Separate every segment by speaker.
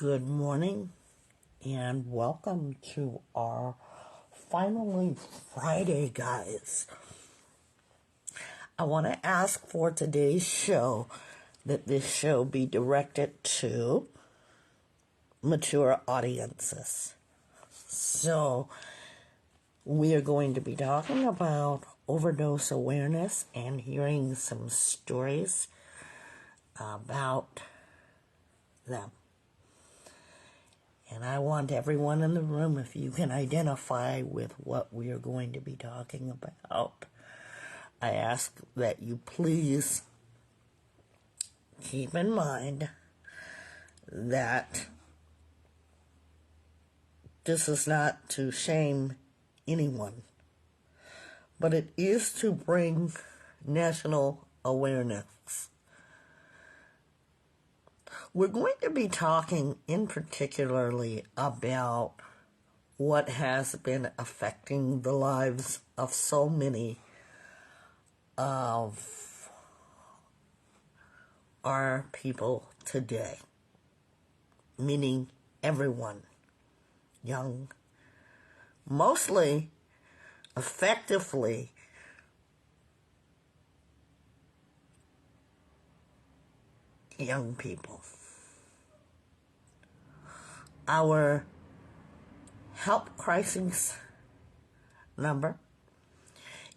Speaker 1: Good morning and welcome to our finally Friday, guys. I want to ask for today's show that this show be directed to mature audiences. So, we are going to be talking about overdose awareness and hearing some stories about them. And I want everyone in the room, if you can identify with what we are going to be talking about, I ask that you please keep in mind that this is not to shame anyone, but it is to bring national awareness. We're going to be talking in particularly about what has been affecting the lives of so many of our people today, meaning everyone, young, mostly, effectively, young people. Our help crisis number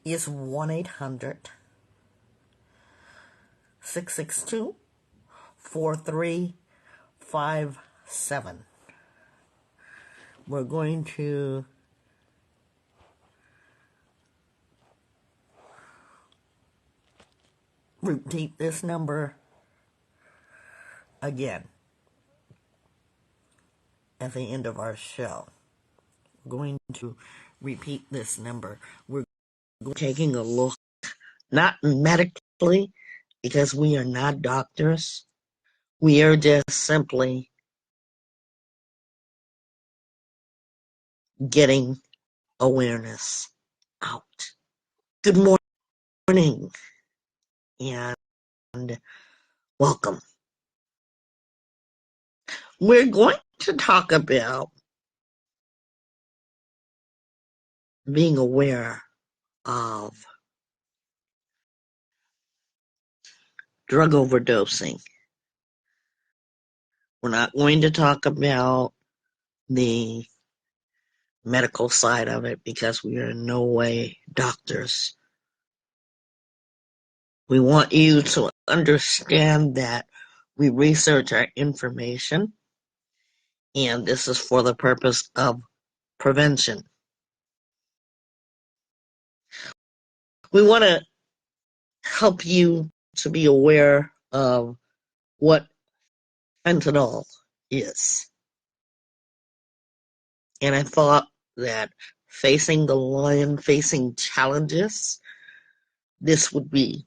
Speaker 1: is 1-800-662-4357. We're going to repeat this number again at the end of our show. We're going to repeat this number. We're taking a look, not medically, because we are not doctors. We are just simply getting awareness out. Good morning and welcome. We're going to talk about being aware of drug overdosing. We're not going to talk about the medical side of it because we are in no way doctors. We want you to understand that we research our information, and this is for the purpose of prevention. We want to help you to be aware of what fentanyl is. And I thought that facing the lion, facing challenges, this would be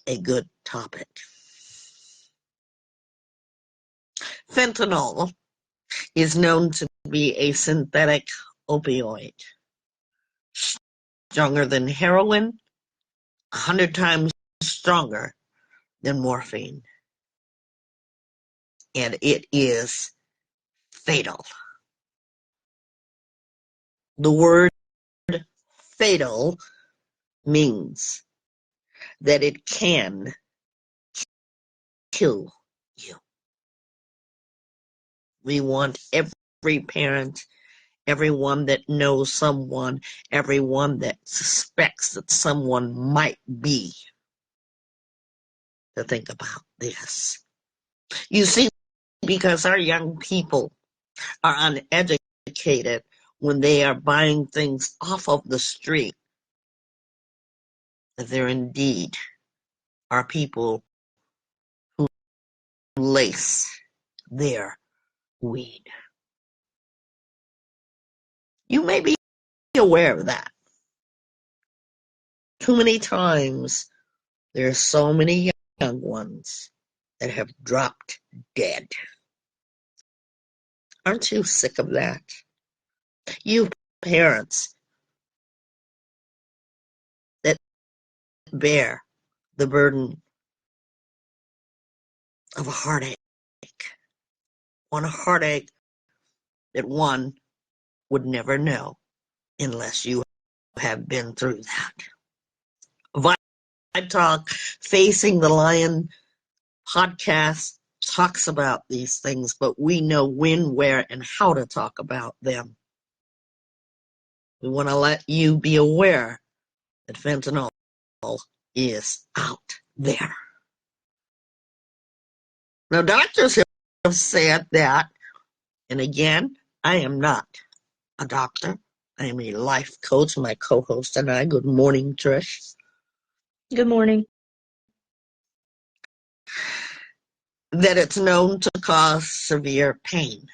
Speaker 1: a good topic. Fentanyl is known to be a synthetic opioid, stronger than heroin, 100 times stronger than morphine. And it is fatal. The word fatal means that it can kill you. We want every parent, everyone that knows someone, everyone that suspects that someone might be, to think about this. You see, because our young people are uneducated when they are buying things off of the street, that there indeed are people who lace their weed. You may be aware of that. Too many times there are so many young ones that have dropped dead. Aren't you sick of that? You parents that bear the burden of a heartache, on a heartache that one would never know unless you have been through that. Vibe Talk Facing the Lion podcast talks about these things, but we know when, where, and how to talk about them. We want to let you be aware that fentanyl is out there. Now, doctors have said that, and again, I am not a doctor. I am a life coach. My co-host and I. Good morning, Trish.
Speaker 2: Good morning.
Speaker 1: That it's known to cause severe pain.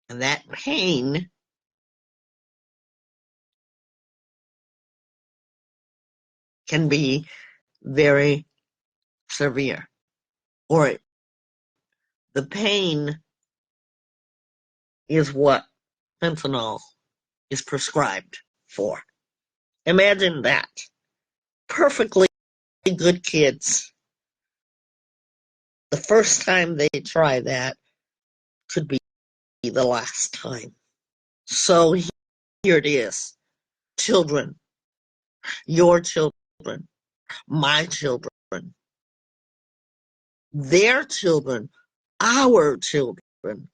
Speaker 1: And that pain can be very severe. Or the pain is what fentanyl is prescribed for. Imagine that. Perfectly good kids. The first time they try that could be the last time. So here it is. Children, your children, my children, their children, our children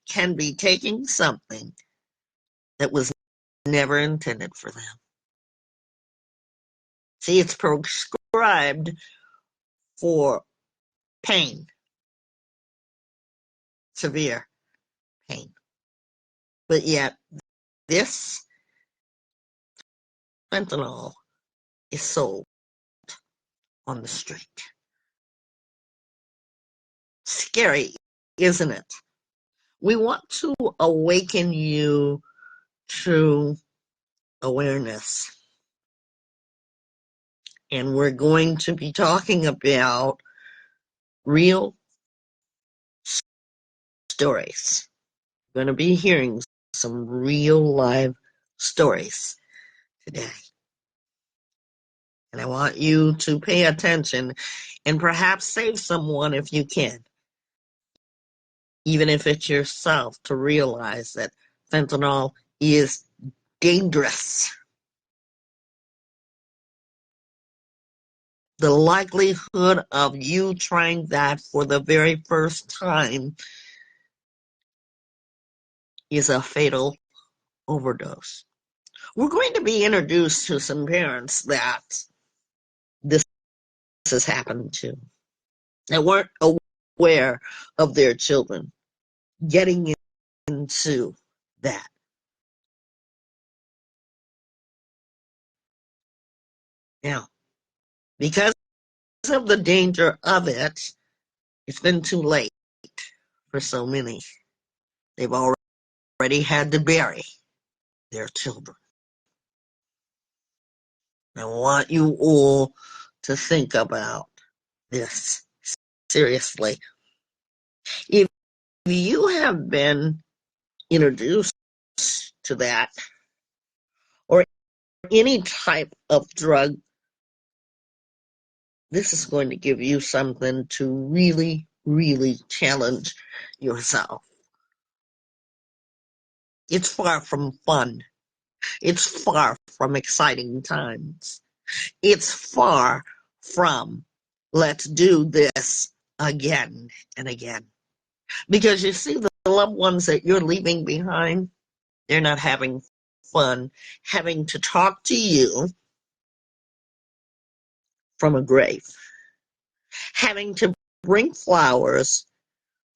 Speaker 1: can be taking something that was never intended for them. See, it's prescribed for pain, severe pain. But yet, this fentanyl is sold on the street. Scary, isn't it? We want to awaken you to awareness. And we're going to be talking about real stories. We're going to be hearing some real live stories today. And I want you to pay attention and perhaps save someone if you can, even if it's yourself, to realize that fentanyl is dangerous. The likelihood of you trying that for the very first time is a fatal overdose. We're going to be introduced to some parents that this has happened to, that weren't aware of their children getting into that. Now, because of the danger of it, it's been too late for so many. They've already had to bury their children. I want you all to think about this seriously. If you have been introduced to that or any type of drug, this is going to give you something to really, really challenge yourself. It's far from fun. It's far from exciting times. It's far from let's do this again and again. Because you see, the loved ones that you're leaving behind, they're not having fun having to talk to you from a grave, having to bring flowers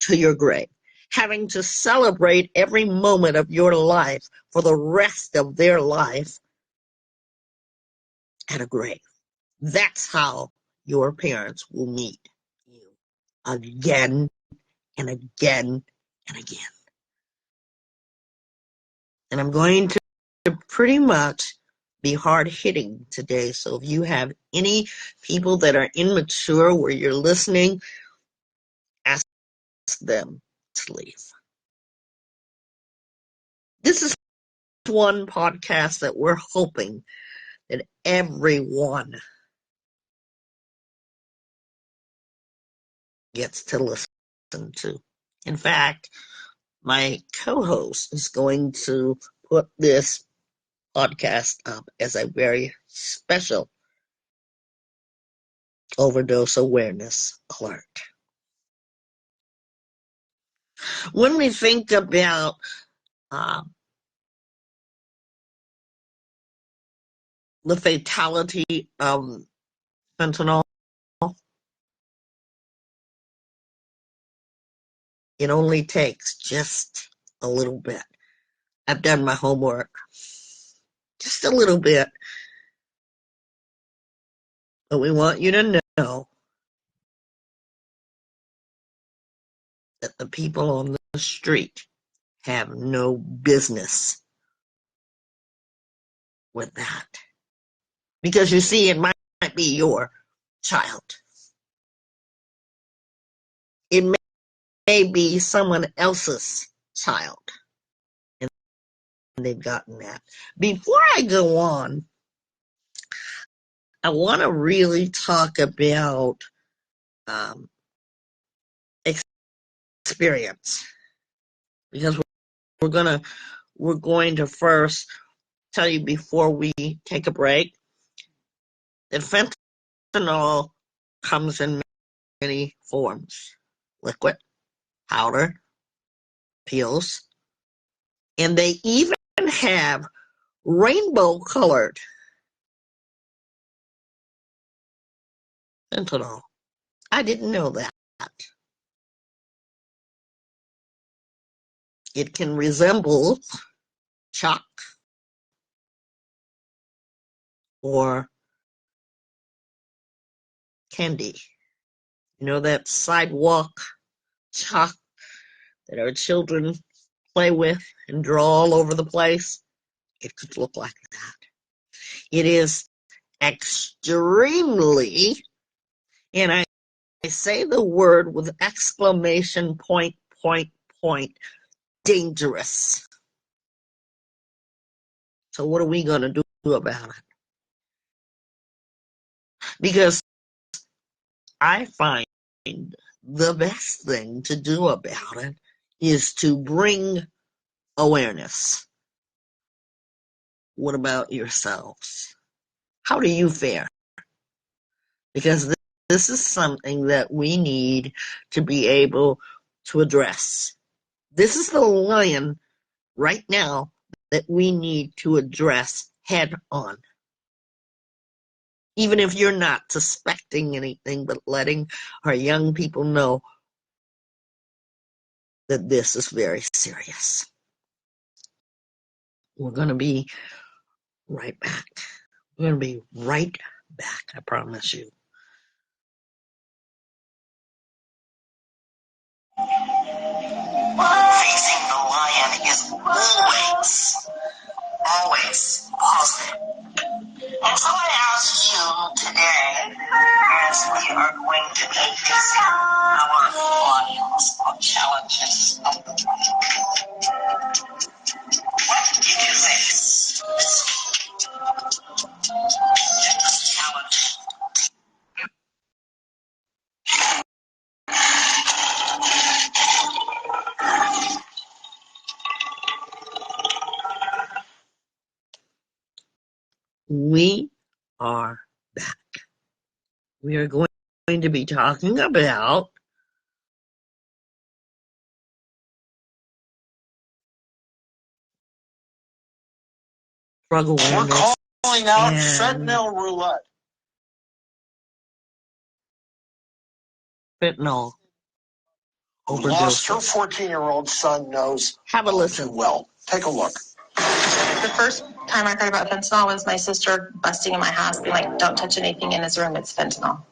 Speaker 1: to your grave, having to celebrate every moment of your life for the rest of their life at a grave. That's how your parents will meet you again and again and again. And I'm going to pretty much be hard hitting today. So if you have any people that are immature where you're listening, ask them to leave. This is one podcast that we're hoping that everyone gets to listen to. In fact, my co-host is going to put this podcast up as a very special overdose awareness alert. When we think about the fatality of fentanyl, it only takes just a little bit. I've done my homework. Just a little bit. But we want you to know that the people on the street have no business with that. Because you see, it might be your child. It may be someone else's child. And they've gotten that. Before I go on, I want to really talk about experience. Because we're going to first tell you before we take a break that fentanyl comes in many forms: liquid, powder, pills, and they even have rainbow colored fentanyl. I didn't know that. It can resemble chalk or candy. You know, that sidewalk chalk that our children play with and draw all over the place? It could look like that. It is extremely, and I say the word with exclamation point, dangerous. So what are we going to do about it? Because I find the best thing to do about it is to bring awareness. What about yourselves? How do you fare? Because this is something that we need to be able to address. This is the lion right now that we need to address head on. Even if you're not suspecting anything, but letting our young people know that this is very serious. We're going to be right back. We're going to be right back, I promise you. Facing the lion is always positive. And so I ask you today, as we are going to be facing our lions of challenges of the week, what did you face this challenge? We are back. We are going to be talking about drug awareness.
Speaker 3: We're calling out fentanyl roulette.
Speaker 1: Fentanyl overdose.
Speaker 3: Lost her 14-year-old son knows.
Speaker 1: Have a listen.
Speaker 3: Too well. Take a look.
Speaker 4: The first time I heard about fentanyl was my sister busting in my house, being like, "Don't touch anything in his room, it's fentanyl."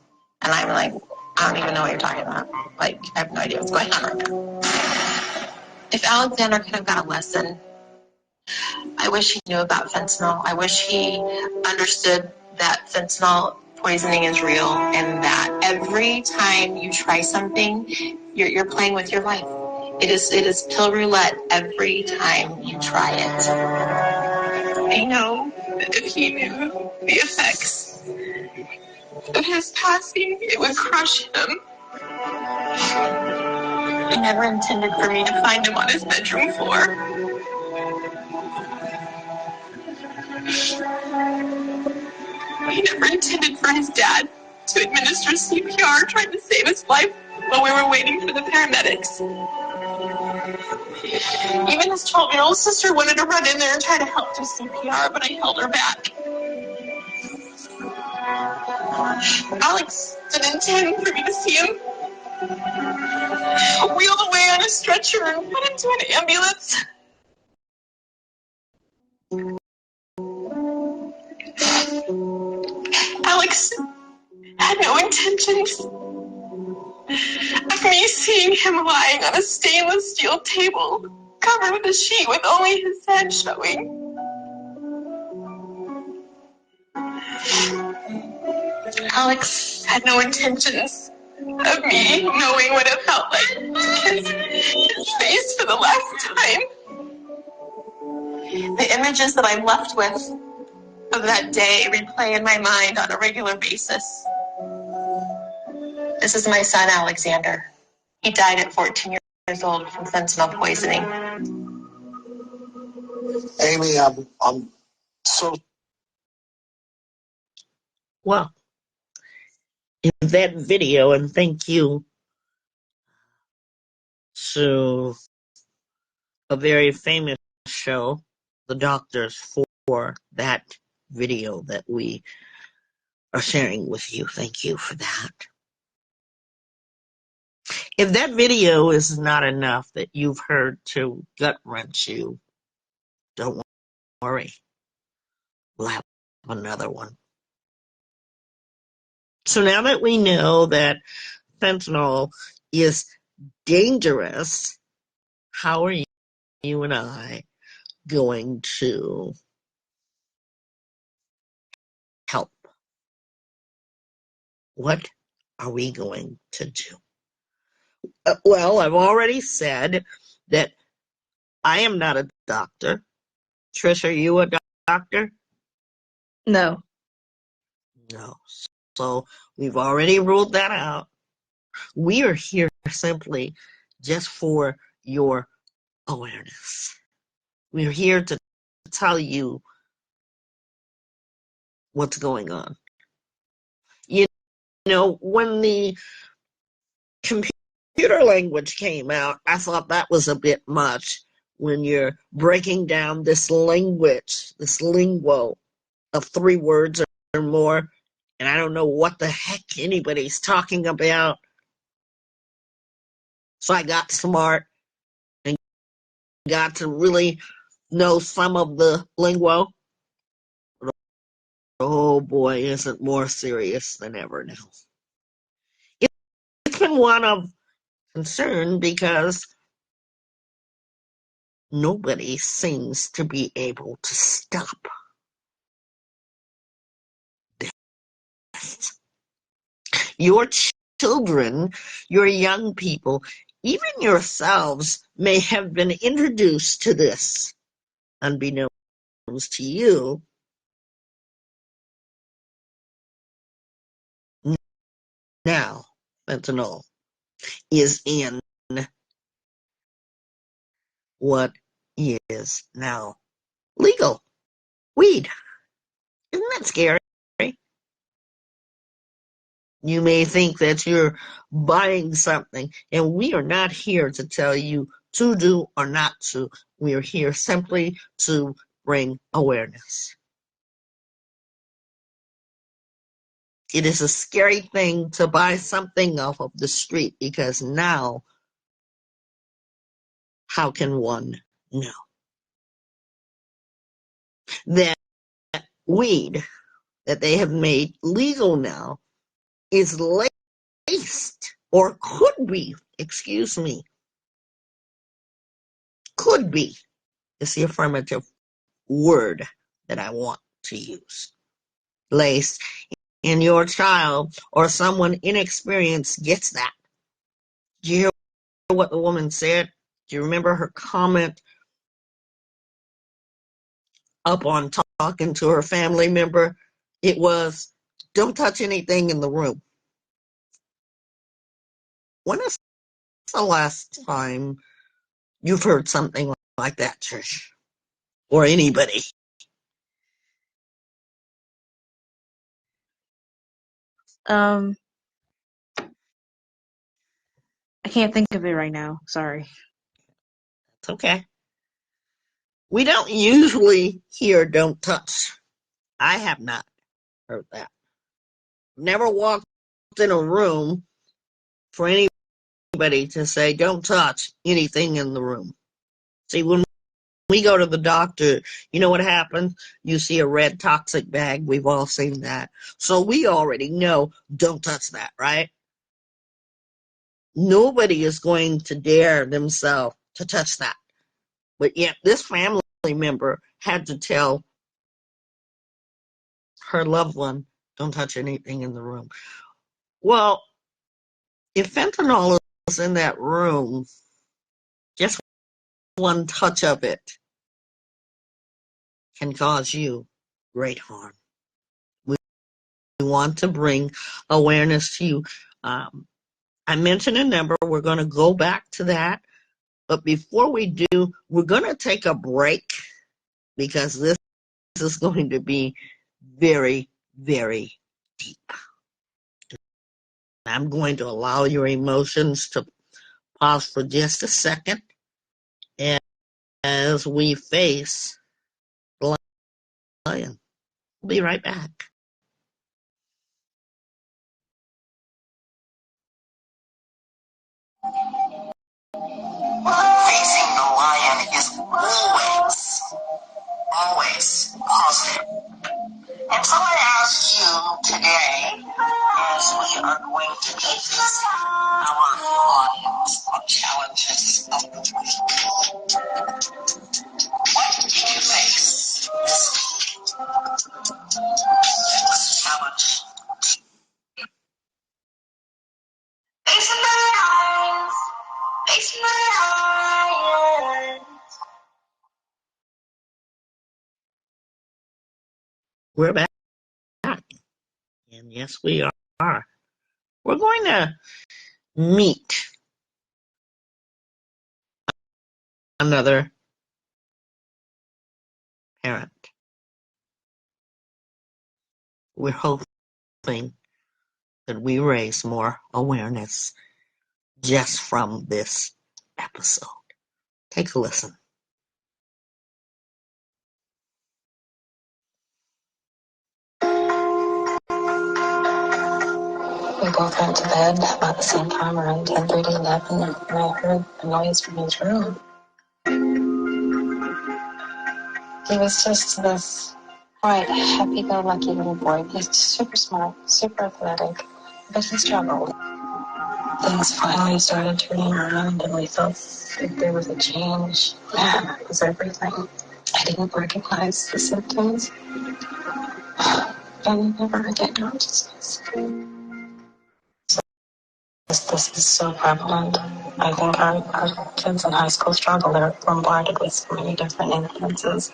Speaker 4: And I'm like, I don't even know what you're talking about. Like, I have no idea what's going on right now. If Alexander could have got a lesson, I wish he knew about fentanyl. I wish he understood that fentanyl poisoning is real and that every time you try something, you're playing with your life. It is pill roulette every time you try it. I know that if he knew the effects of his passing, it would crush him. He never intended for me to find him on his bedroom floor. He never intended for his dad to administer CPR, trying to save his life while we were waiting for the paramedics. Even his 12-year-old sister wanted to run in there and try to help do CPR, but I held her back. Alex didn't intend for me to see him wheeled away on a stretcher and put into an ambulance. Alex had no intentions of me seeing him lying on a stainless steel table covered with a sheet with only his head showing. Alex had no intentions of me knowing what it felt like his face for the last time. The images that I'm left with of that day replay in my mind on a regular basis. This is my son, Alexander. He died at 14 years old from fentanyl poisoning.
Speaker 3: Amy, I'm so...
Speaker 1: Well, in that video, and thank you to a very famous show, The Doctors, for that video that we are sharing with you. Thank you for that. If that video is not enough that you've heard to gut wrench you, don't worry. We'll have another one. So now that we know that fentanyl is dangerous, how are you and I going to help? What are we going to do? Well, I've already said that I am not a doctor. Trish, are you a doctor?
Speaker 2: No.
Speaker 1: No. So we've already ruled that out. We are here simply just for your awareness. We're here to tell you what's going on. You know, when the computer language came out, I thought that was a bit much when you're breaking down this language, this lingo of 3 words or more, and I don't know what the heck anybody's talking about. So I got smart and got to really know some of the lingo. Oh boy, is it more serious than ever now. It's been one of concern because nobody seems to be able to stop this. Your children, your young people, even yourselves may have been introduced to this unbeknownst to you. Now, fentanyl is in what is now legal. Weed. Isn't that scary? You may think that you're buying something, and we are not here to tell you to do or not to. We are here simply to bring awareness. It is a scary thing to buy something off of the street because now, how can one know that weed that they have made legal now is laced, or could be, could be, is the affirmative word that I want to use. Laced, and your child or someone inexperienced gets that. Do you hear what the woman said? Do you remember her comment up on talking to her family member? It was, don't touch anything in the room. When a the last time you've heard something like that, Trish? Or anybody?
Speaker 2: I can't think of it right now. Sorry.
Speaker 1: It's okay. We don't usually hear "don't touch." I have not heard that. Never walked in a room for anybody to say "don't touch" anything in the room. See, when we go to the doctor, you know what happens? You see a red toxic bag. We've all seen that. So we already know, don't touch that, right? Nobody is going to dare themselves to touch that. But yet this family member had to tell her loved one, don't touch anything in the room. Well, if fentanyl is in that room, just one touch of it can cause you great harm. We want to bring awareness to you. I mentioned a number. We're going to go back to that. But before we do, we're going to take a break because this is going to be very, very deep. I'm going to allow your emotions to pause for just a second as we face the lion. We'll be right back.
Speaker 3: Facing the lion is always positive. And so I ask you today, as we are going to face our lions or challenges of the week, what did you face this challenge? Facing the lions, facing the lions.
Speaker 1: We're back. And yes, we are. We're going to meet another parent. We're hoping that we raise more awareness just from this episode. Take a listen.
Speaker 5: We both went to bed about the same time, around 10:30, 11, and I heard a noise from his room. He was just this bright, happy-go-lucky little boy. He's super smart, super athletic, but he struggled. Things finally started turning around, and we felt like there was a change. Man, it was everything. I didn't recognize the symptoms, but I never regained consciousness. This is so prevalent. I think our kids in high school struggle. They're bombarded with so many different influences.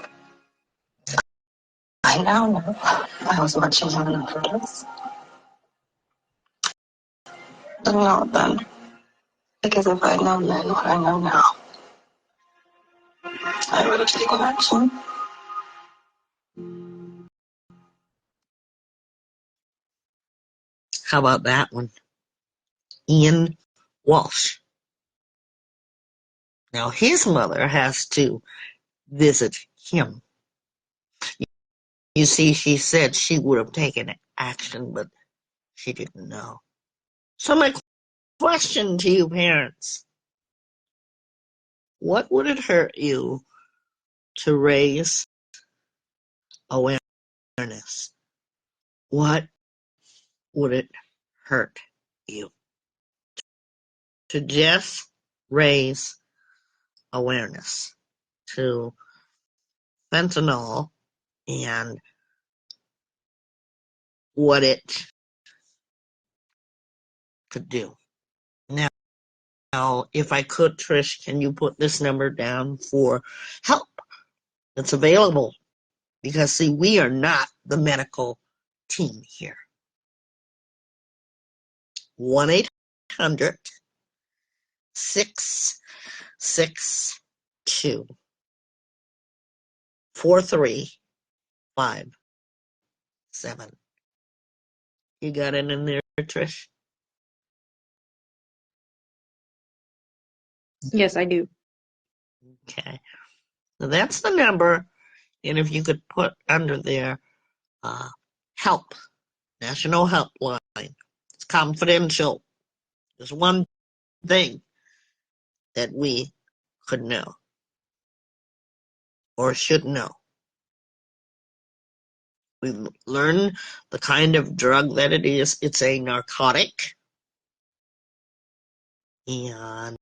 Speaker 5: I now know I was much young enough for this. Didn't know it then. Because if I'd known then what I know now, I would have taken action.
Speaker 1: How about that one? Ian Walsh. Now, his mother has to visit him. You see, she said she would have taken action, but she didn't know. So my question to you parents, what would it hurt you to raise awareness? What would it hurt you to just raise awareness to fentanyl and what it could do? Now, if I could, Trish, can you put this number down for help that's available? Because, see, we are not the medical team here. 1-800 662 4357. You got it in there, Trish?
Speaker 2: Yes, I do.
Speaker 1: Okay. So that's the number. And if you could put under there, help, National Helpline. It's confidential. There's one thing that we could know or should know. We've learned the kind of drug that it is. It's a narcotic. And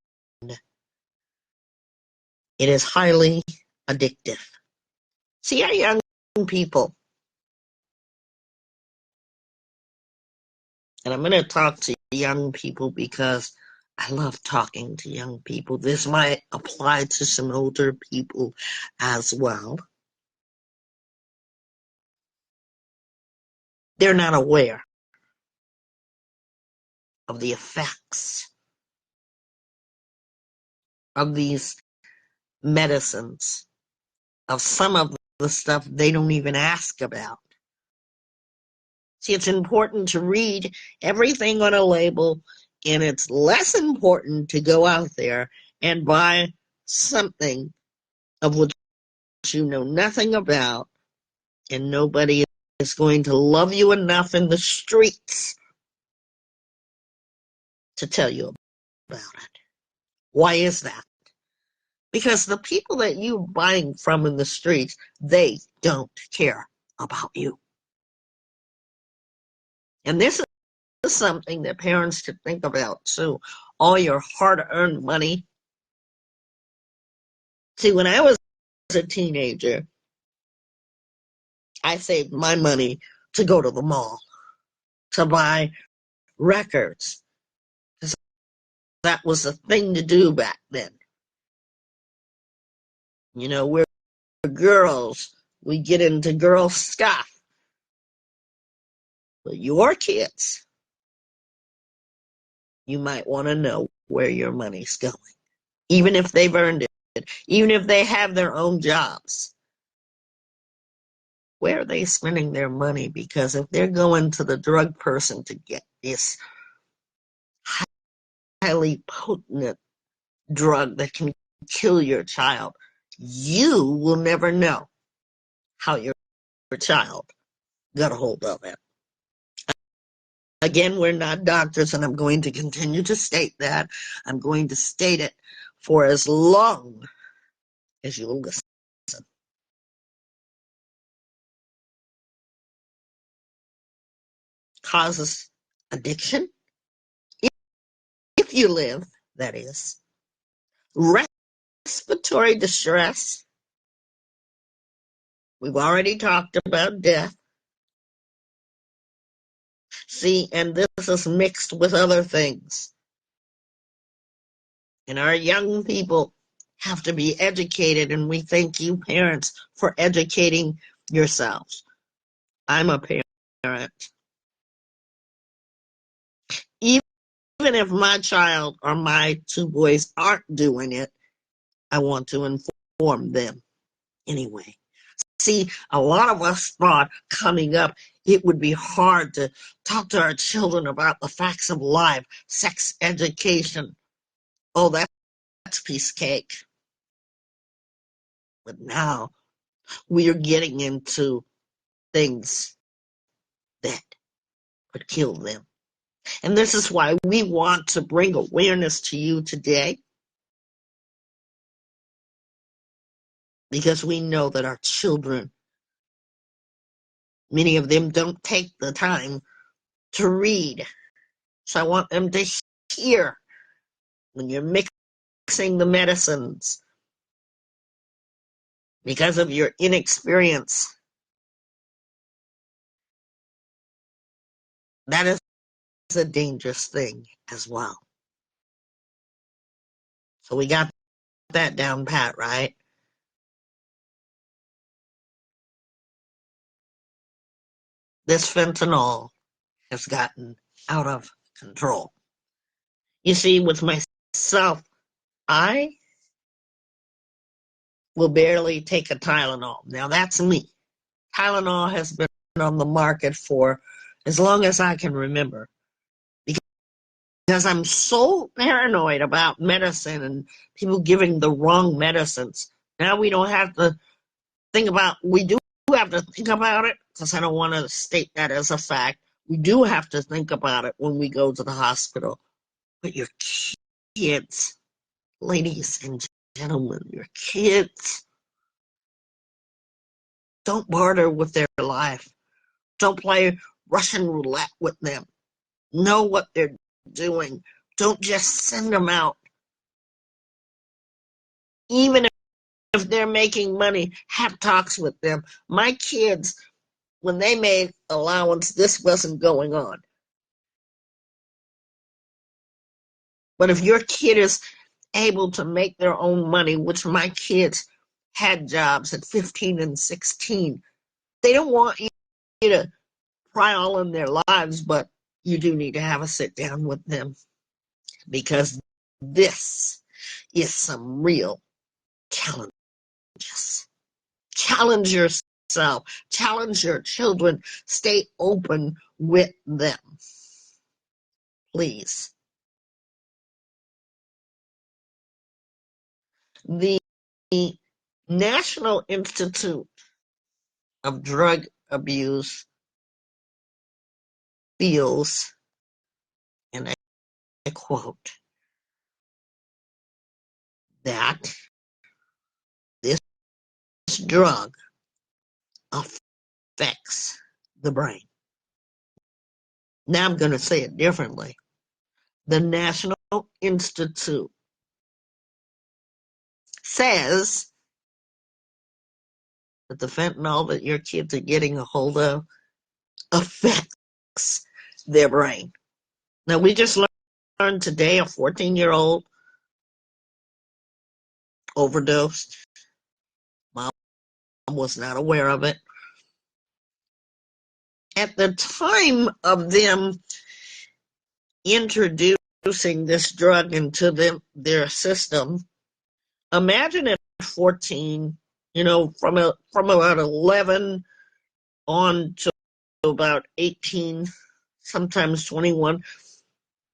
Speaker 1: it is highly addictive. See, our young people, and I'm going to talk to young people because I love talking to young people. This might apply to some older people as well. They're not aware of the effects of these medicines, of some of the stuff they don't even ask about. See, it's important to read everything on a label, and it's less important to go out there and buy something of which you know nothing about, and nobody is going to love you enough in the streets to tell you about it. Why is that? Because the people that you're buying from in the streets, they don't care about you. And this is something that parents should think about too. All your hard-earned money. See, when I was a teenager, I saved my money to go to the mall, to buy records. That was the thing to do back then. You know, we're girls. We get into girl stuff. But your kids, you might want to know where your money's going. Even if they've earned it, even if they have their own jobs. Where are they spending their money? Because if they're going to the drug person to get this highly potent drug that can kill your child, you will never know how your child got a hold of it. Again, we're not doctors, and I'm going to continue to state that. I'm going to state it for as long as you'll listen. Causes addiction, if you live, that is. Respiratory distress. We've already talked about death. See, and this is mixed with other things. And our young people have to be educated, and we thank you, parents, for educating yourselves. I'm a parent. Even if my child or my two boys aren't doing it, I want to inform them anyway. See, a lot of us thought coming up it would be hard to talk to our children about the facts of life, sex education. Oh, that's piece of cake. But now we are getting into things that could kill them. And this is why we want to bring awareness to you today, because we know that our children, many of them don't take the time to read. So I want them to hear when you're mixing the medicines, because of your inexperience. That is a dangerous thing as well. So we got that down pat, right? This fentanyl has gotten out of control. You see, with my myself, I will barely take a Tylenol. Now, that's me. Tylenol has been on the market for as long as I can remember because I'm so paranoid about medicine and people giving the wrong medicines. Now we don't have to we do have to think about it because I don't want to state that as a fact. We do have to think about it when we go to the hospital. But your kids, ladies and gentlemen, your kids, don't barter with their life. Don't play Russian roulette with them. Know what they're doing. Don't just send them out. Even if they're making money, have talks with them. My kids, when they made allowance, this wasn't going on. But if your kid is able to make their own money, which my kids had jobs at 15 and 16, they don't want you to pry all in their lives, but you do need to have a sit down with them because this is some real challenges. Challenge yourself, challenge your children, stay open with them. Please. The National Institute of Drug Abuse feels, and I quote, that this drug affects the brain. Now I'm going to say it differently. The National Institute says that the fentanyl that your kids are getting a hold of affects their brain. Now, we just learned today a 14-year-old overdosed. Mom was not aware of it. At the time of them introducing this drug into their system, imagine at 14, from about 11 on to about 18, sometimes 21,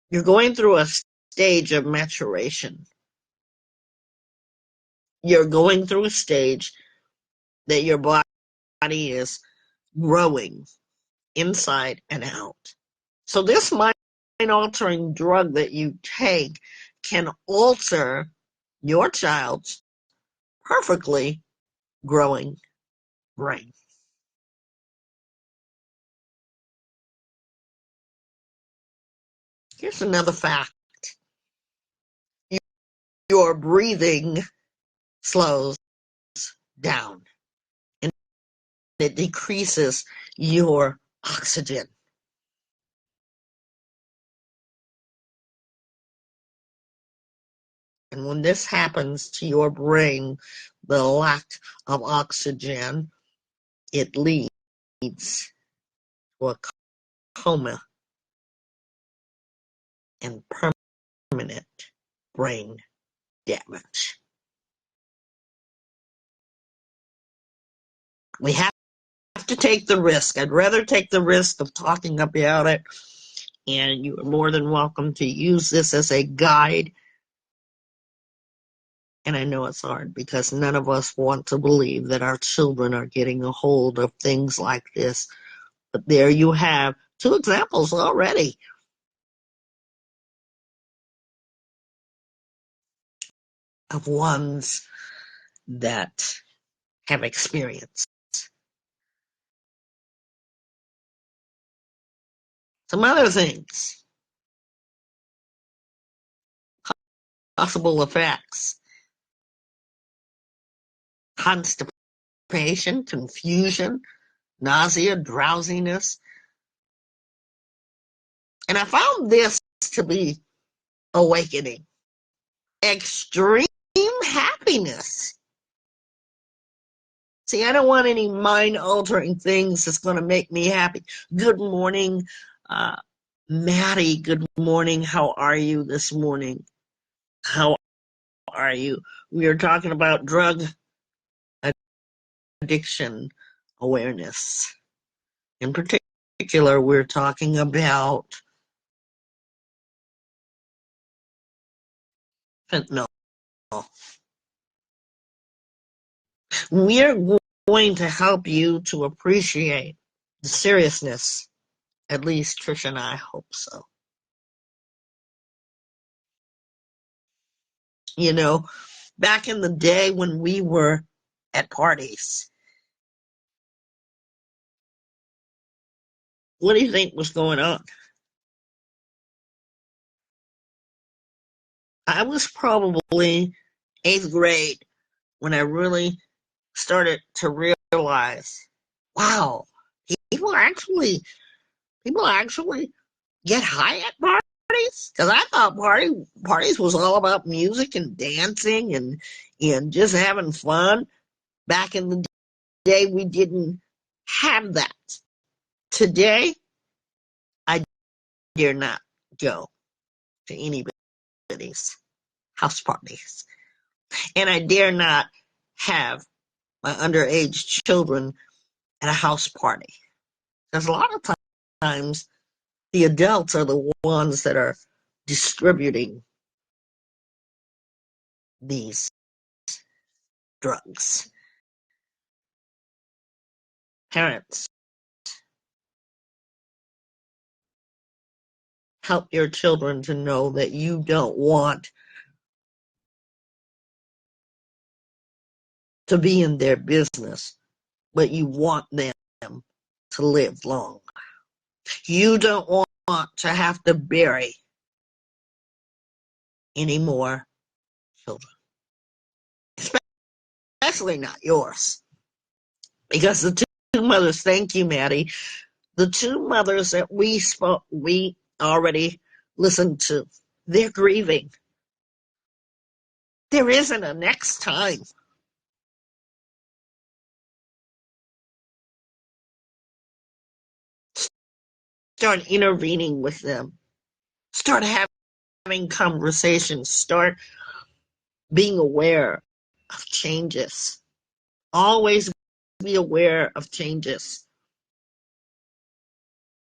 Speaker 1: you're going through a stage of maturation. You're going through a stage that your body is growing inside and out. So this mind-altering drug that you take can alter your child's perfectly growing brain. Here's another fact. Your breathing slows down and it decreases your oxygen. And when this happens to your brain, the lack of oxygen, it leads to a coma and permanent brain damage. We have to take the risk. I'd rather take the risk of talking about it, and you are more than welcome to use this as a guide. And I know it's hard because none of us want to believe that our children are getting a hold of things like this. But there you have two examples already of ones that have experienced. Some other things, possible effects: constipation, confusion, nausea, drowsiness. And I found this to be awakening. Extreme happiness. See, I don't want any mind-altering things that's going to make me happy. Good morning, Maddie. Good morning. How are you this morning? How are you? We are talking about drug addiction awareness. In particular, we're talking about fentanyl. We're going to help you to appreciate the seriousness. At least Trish and I hope so. You know, back in the day when we were at parties, what do you think was going on? I was probably 8th grade when I really started to realize, wow, people actually people actually get high at parties? Because I thought parties was all about music and dancing and just having fun. Back in the day, we didn't have that. Today, I dare not go to anybody's house parties, and I dare not have my underage children at a house party. Because a lot of times, the adults are the ones that are distributing these drugs. Parents, help your children to know that you don't want to be in their business, but you want them to live long. You don't want to have to bury any more children, especially not yours. Because the two mothers, thank you, Maddie, the two mothers that we already listened to, they're grieving. There isn't a next time. Start intervening with them. Start having conversations. Start being aware of changes. Always be aware of changes.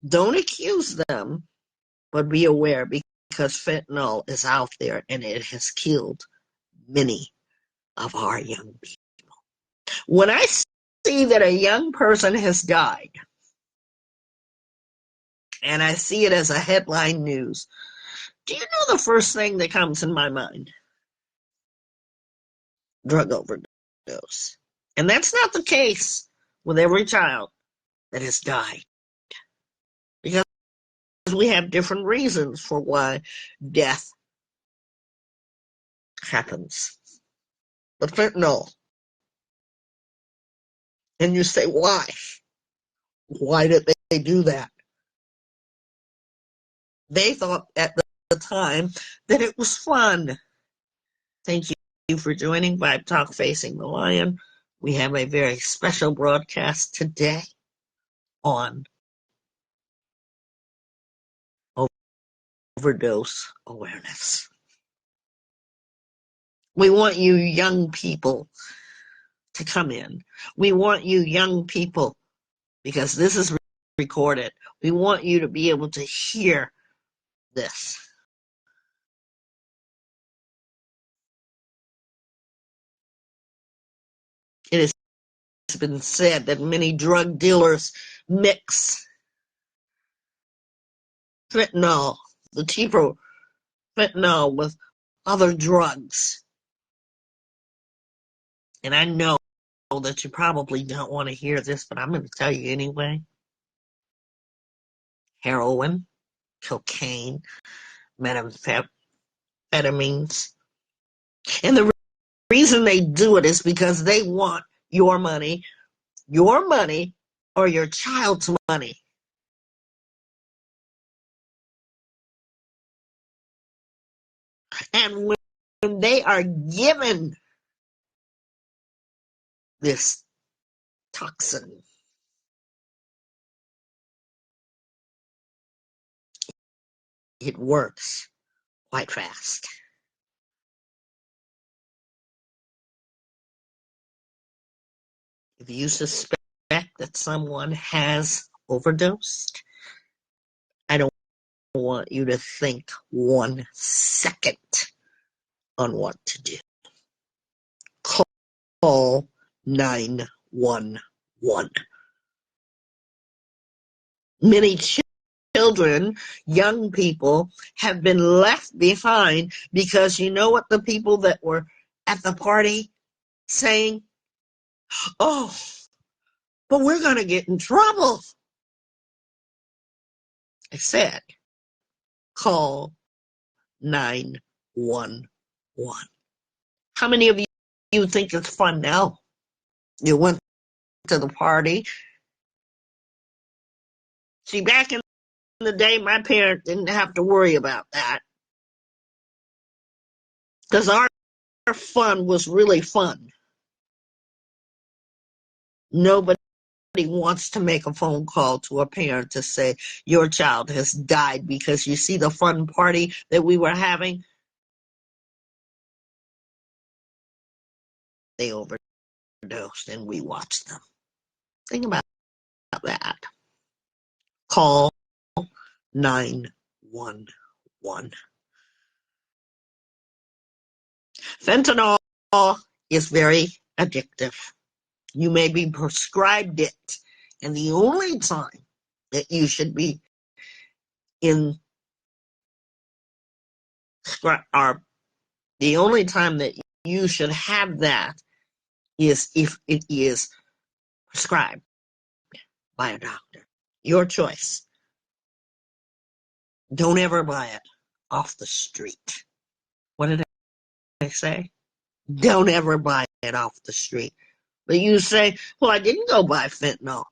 Speaker 1: Don't accuse them, but be aware because fentanyl is out there and it has killed many of our young people. When I see that a young person has died, and I see it as a headline news, do you know the first thing that comes in my mind? Drug overdose. And that's not the case with every child that has died. Because we have different reasons for why death happens. But fentanyl. And you say, why? Why did they do that? They thought at the time that it was fun. Thank you for joining Vibe Talk Facing the Lion. We have a very special broadcast today on overdose awareness. We want you young people to come in. We want you young people, because this is recorded, we want you to be able to hear this. It has been said that many drug dealers mix fentanyl, the cheaper fentanyl, with other drugs. And I know that you probably don't want to hear this, but I'm going to tell you anyway. Heroin, cocaine, methamphetamines. And the reason they do it is because they want your money or your child's money. And when they are given this toxin, it works quite fast. If you suspect that someone has overdosed, I don't want you to think 1 second on what to do. Call 911. Many children, young people, have been left behind because you know what the people that were at the party saying? Oh, but we're going to get in trouble. I said, call 911. How many of you think it's fun now? You went to the party. See, back in the day, my parents didn't have to worry about that because our fun was really fun. Nobody wants to make a phone call to a parent to say your child has died because you see the fun party that we were having. They overdosed and we watched them. Think about that. Call 911. Fentanyl is very addictive. You may be prescribed it, and the only time that you should be the only time that you should have that is if it is prescribed by a doctor. Your choice. Don't ever buy it off the street. What did I say? Don't ever buy it off the street. But you say, well, I didn't go buy fentanyl.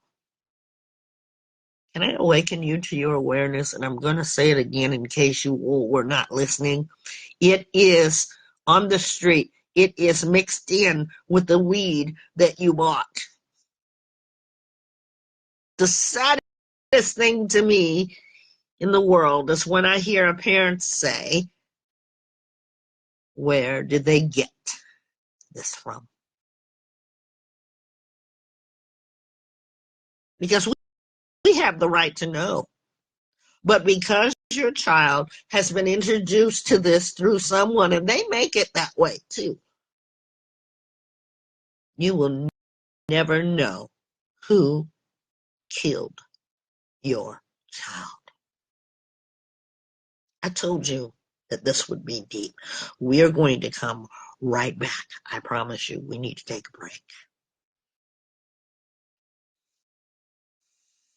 Speaker 1: Can I awaken you to your awareness? And I'm going to say it again in case you were not listening. It is on the street. It is mixed in with the weed that you bought. The saddest thing to me in the world is when I hear a parent say, where did they get this from? Because we have the right to know. But because your child has been introduced to this through someone, and they make it that way too, you will never know who killed your child. I told you that this would be deep. We are going to come right back. I promise you, we need to take a break.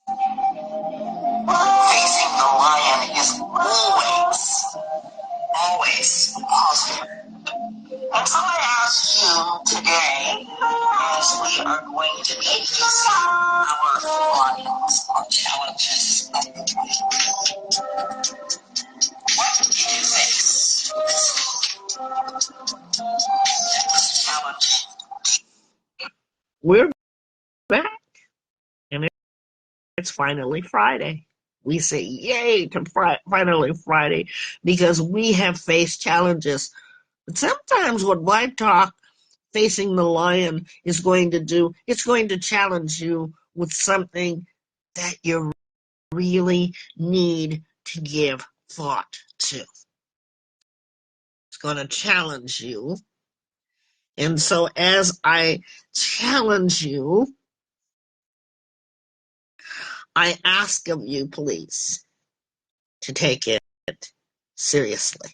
Speaker 3: Facing the lion is always positive. And so I ask you today, as we are going to be facing our lions or challenges of the week, what did you face this challenge?
Speaker 1: We're back, and it's finally Friday. We say yay to finally Friday because we have faced challenges. But sometimes what Vibe Talk Facing the Lion is going to do, it's going to challenge you with something that you really need to give thought to. It's going to challenge you. And so as I challenge you, I ask of you, please, to take it seriously.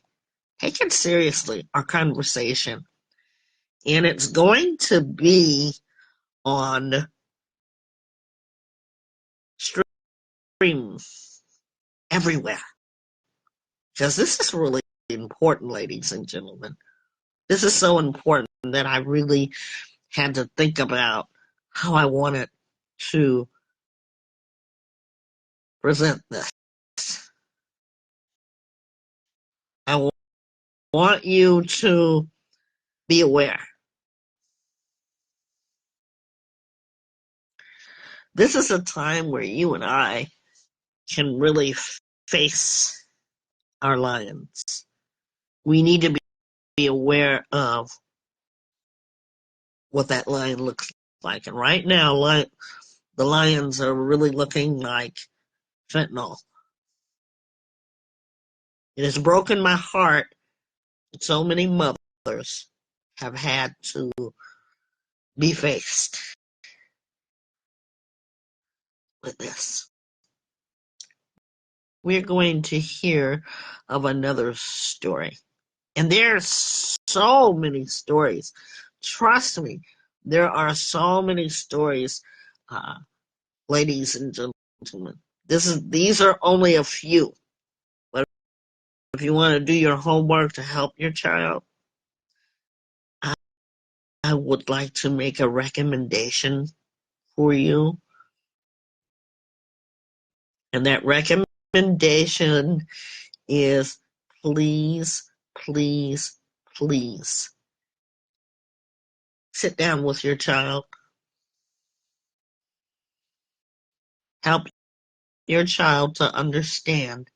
Speaker 1: Take it seriously, our conversation. And it's going to be on stream everywhere. Because this is really important, ladies and gentlemen. This is so important that I really had to think about how I wanted to present this. I want you to be aware. This is a time where you and I can really face our lions. We need to be aware of what that lion looks like. And right now, the lions are really looking like fentanyl. It has broken my heart that so many mothers have had to be faced with this. We're going to hear of another story. And there's so many stories. Trust me, there are so many stories, ladies and gentlemen. These are only a few. But if you want to do your homework to help your child, I would like to make a recommendation for you. And that recommendation is please, please, please sit down with your child. Help your child to understand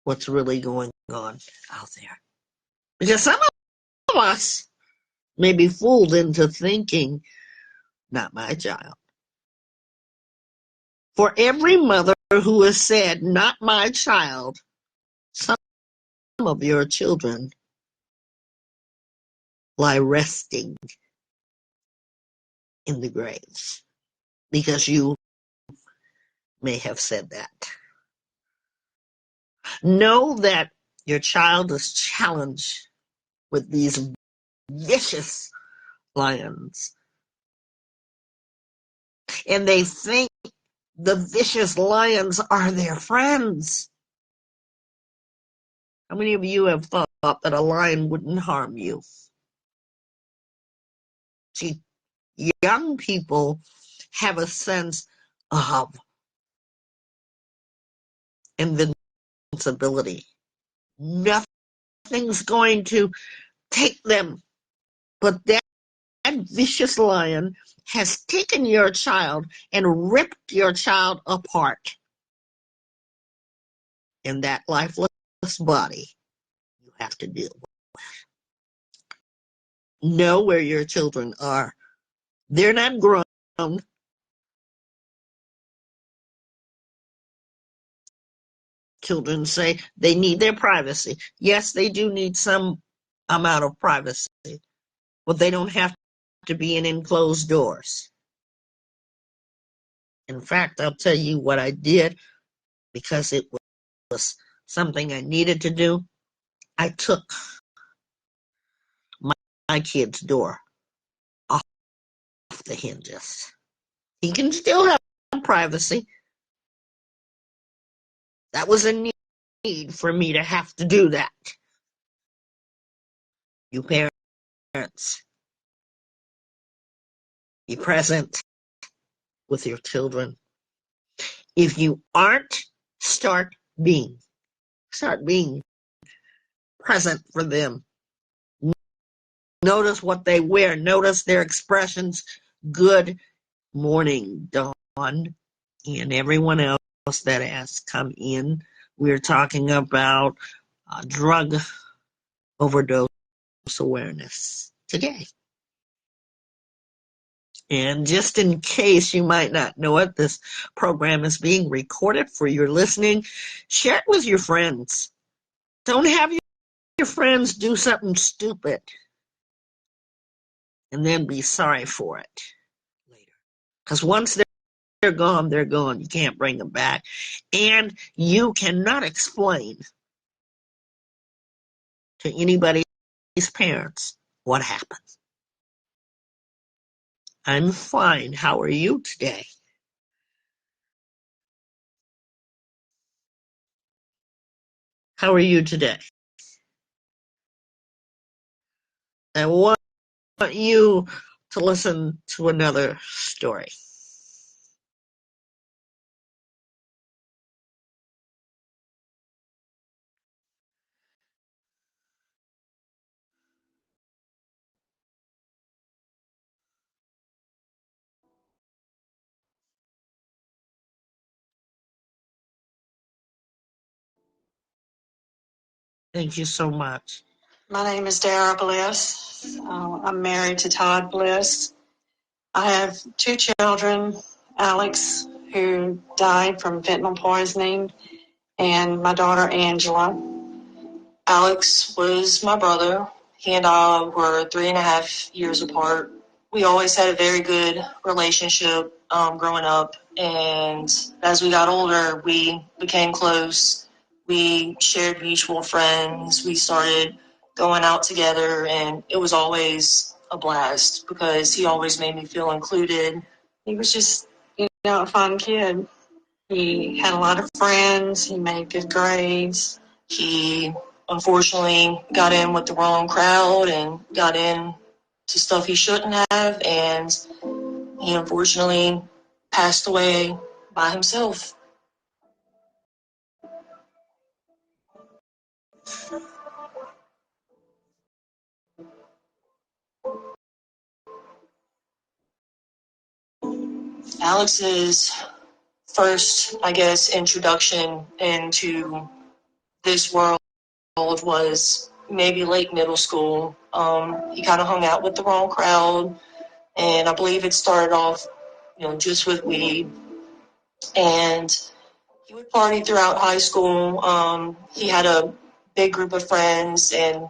Speaker 1: what's really going on out there. Because some of us may be fooled into thinking, not my child. For every mother who has said, not my child, some of your children lie resting in the graves because you may have said that. Know that your child is challenged with these vicious lions, and they think the vicious lions are their friends. How many of you have thought that a lion wouldn't harm you? See, young people have a sense of invincibility. Nothing's going to take them. But that vicious lion has taken your child and ripped your child apart. In that lifeless body, you have to deal with. Know where your children are. They're not grown. Children say they need their privacy. Yes, they do need some amount of privacy, but they don't have to be in enclosed doors. In fact, I'll tell you what I did because it was something I needed to do. I took my kid's door off the hinges. He can still have privacy. That was a need for me to have to do that. You parents, be present with your children. If you aren't, start being present for them. Notice what they wear. Notice their expressions. Good morning, Dawn, and everyone else that has come in. We're talking about drug overdose awareness today. And just in case you might not know it, this program is being recorded for your listening. Share it with your friends. Don't have your friends do something stupid and then be sorry for it later. Because once they're gone, they're gone. You can't bring them back. And you cannot explain to anybody's parents what happened. I'm fine. How are you today? How are you today? I want you to listen to another story. Thank you so much.
Speaker 5: My name is Dara Bliss. I'm married to Todd Bliss. I have 2 children, Alex, who died from fentanyl poisoning, and my daughter, Angela. Alex was my brother. He and I were 3.5 years apart. We always had a very good relationship growing up, and as we got older, we became close. We shared mutual friends. We started going out together, and it was always a blast because he always made me feel included. He was just, a fun kid. He had a lot of friends. He made good grades. He unfortunately got in with the wrong crowd and got in to stuff he shouldn't have, and he unfortunately passed away by himself. Alex's first, introduction into this world was maybe late middle school. He kind of hung out with the wrong crowd, and I believe it started off, just with weed. And he would party throughout high school. He had a big group of friends, and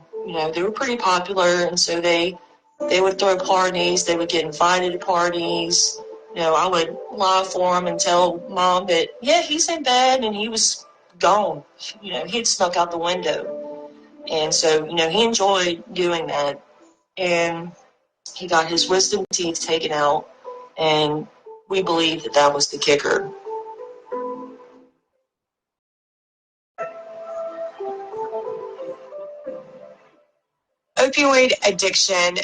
Speaker 5: they were pretty popular, and so they would throw parties. They would get invited to parties. I would lie for him and tell mom that, yeah, he's in bed, and he was gone. He had snuck out the window. And so, he enjoyed doing that. And he got his wisdom teeth taken out, and we believe that that was the kicker. Opioid addiction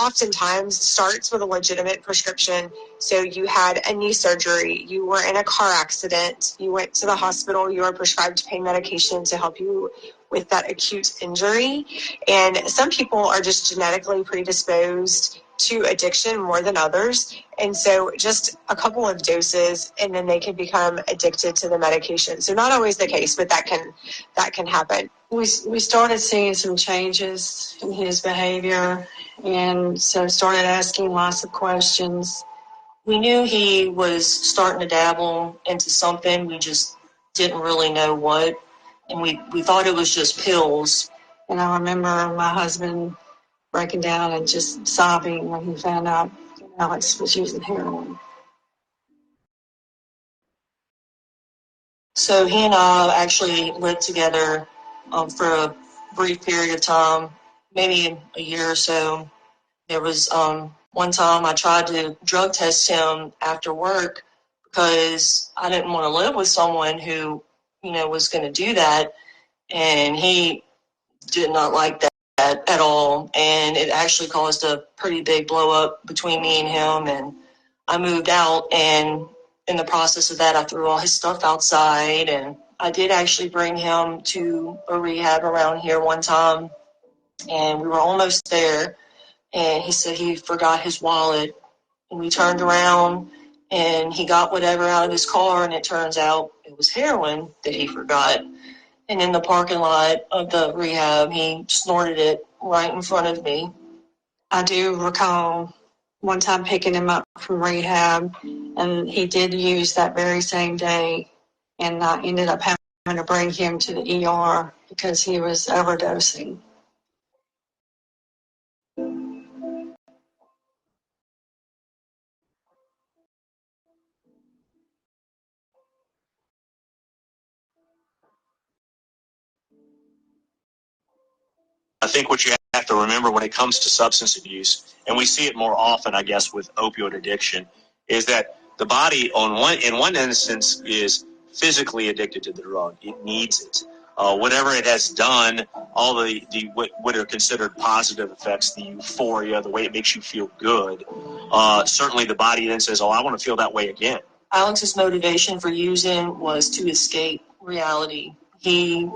Speaker 5: oftentimes starts with a legitimate prescription. So you had a knee surgery, you were in a car accident, you went to the hospital, you were prescribed pain medication to help you with that acute injury. And some people are just genetically predisposed to addiction more than others. And so just a couple of doses and then they can become addicted to the medication. So not always the case, but that can happen. We started seeing some changes in his behavior, and so started asking lots of questions. We knew he was starting to dabble into something. We just didn't really know what. And we thought it was just pills. And I remember my husband breaking down and just sobbing when he found out Alex was using heroin. So he and I actually lived together for a brief period of time, maybe a year or so. There was one time I tried to drug test him after work because I didn't want to live with someone who, was going to do that. And he did not like that at all. And it actually caused a pretty big blow up between me and him. And I moved out, and in the process of that, I threw all his stuff outside. And I did actually bring him to a rehab around here one time, and we were almost there. And he said he forgot his wallet. And we turned around, and he got whatever out of his car, and it turns out it was heroin that he forgot. And in the parking lot of the rehab, he snorted it right in front of me. I do recall one time picking him up from rehab, and he did use that very same day, and I ended up having to bring him to the ER because he was overdosing.
Speaker 6: I think what you have to remember when it comes to substance abuse, and we see it more often, I guess, with opioid addiction, is that the body, in one instance, is physically addicted to the drug. It needs it. Whatever it has done, all the what are considered positive effects, the euphoria, the way it makes you feel good, certainly the body then says, oh, I want to feel that way again. Alex's motivation for using was to escape reality. He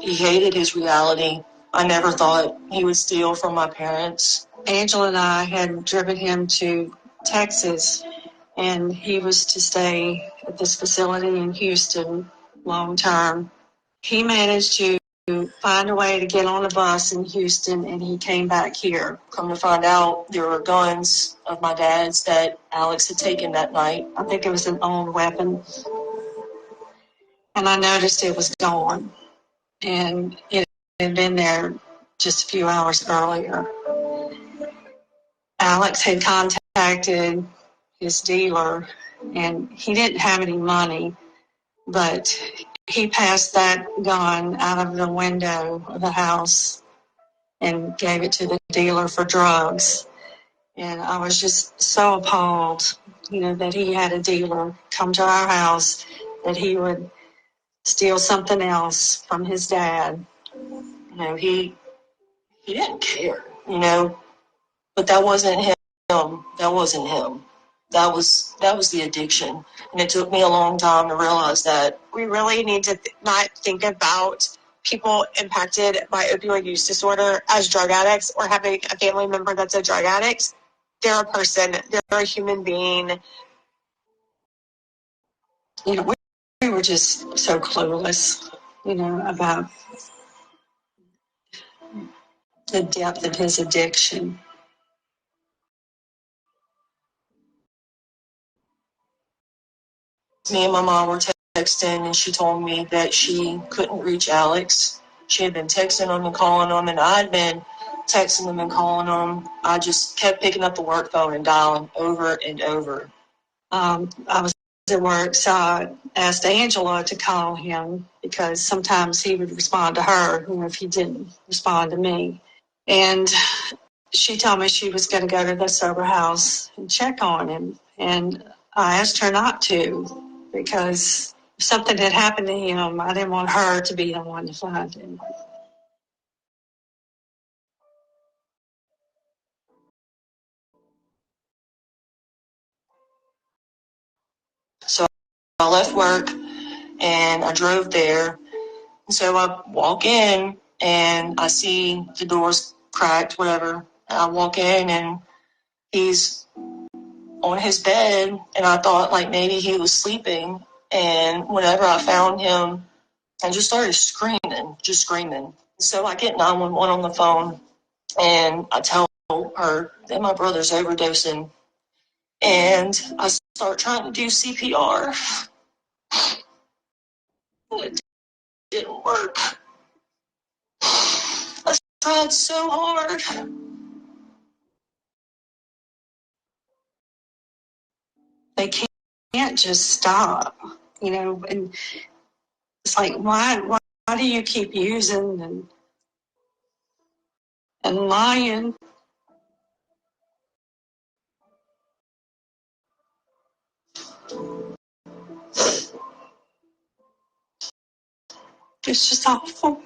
Speaker 6: hated his reality. I never thought he would steal from my parents. Angela and I had driven him to Texas, and he was to stay at this facility in Houston long term. He managed to
Speaker 5: find a way to get on a bus in Houston, and he came back here.
Speaker 7: Come to find out, there were guns of my dad's that Alex had taken that night.
Speaker 5: I think it was an old weapon. And I noticed it was gone. And it had been there just a few hours earlier. Alex had contacted his dealer, and he didn't have any money, but he passed that gun out of the window of the house and gave it to the dealer for drugs. And I was just so appalled, that he had a dealer come to our house, that he would steal something else from his dad.
Speaker 7: He didn't care, but that wasn't him. That wasn't him. That was the addiction. And it took me a long time to realize that.
Speaker 4: We really need to not think about people impacted by opioid use disorder as drug addicts or having a family member that's a drug addict. They're a person. They're a human being.
Speaker 5: We were just so clueless, about the depth of his addiction.
Speaker 7: Me and my mom were texting, and she told me that she couldn't reach Alex. She had been texting him and calling him, and I'd been texting him and calling him. I just kept picking up the work phone and dialing over and over.
Speaker 5: I was at work, so I asked Angela to call him because sometimes he would respond to her, if he didn't respond to me. And she told me she was going to go to the sober house and check on him. And I asked her not to because if something had happened to him, I didn't want her to be the one to find him.
Speaker 7: So I left work and I drove there. And so I walk in and I see the doors cracked, whatever. And I walk in and he's on his bed, and I thought maybe he was sleeping. And whenever I found him, I just started screaming. So I get 911 on the phone, and I tell her that my brother's overdosing. And I start trying to do CPR. It didn't work. I tried so hard.
Speaker 5: They can't just stop, and it's why do you keep using and lying? It's just awful.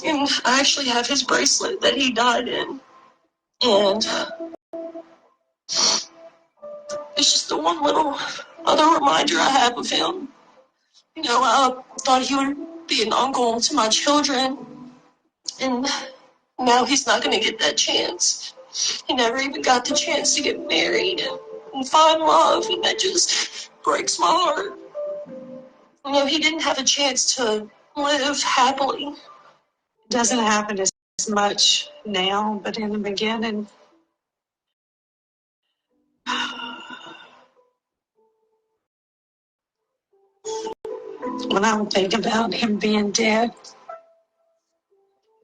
Speaker 7: And I actually have his bracelet that he died in. And it's just the one little other reminder I have of him. I thought he would be an uncle to my children. And now he's not going to get that chance. He never even got the chance to get married and find love. And that just breaks my heart. He didn't have a chance to live happily.
Speaker 5: It doesn't happen as much now, but in the beginning, when I would think about him being dead,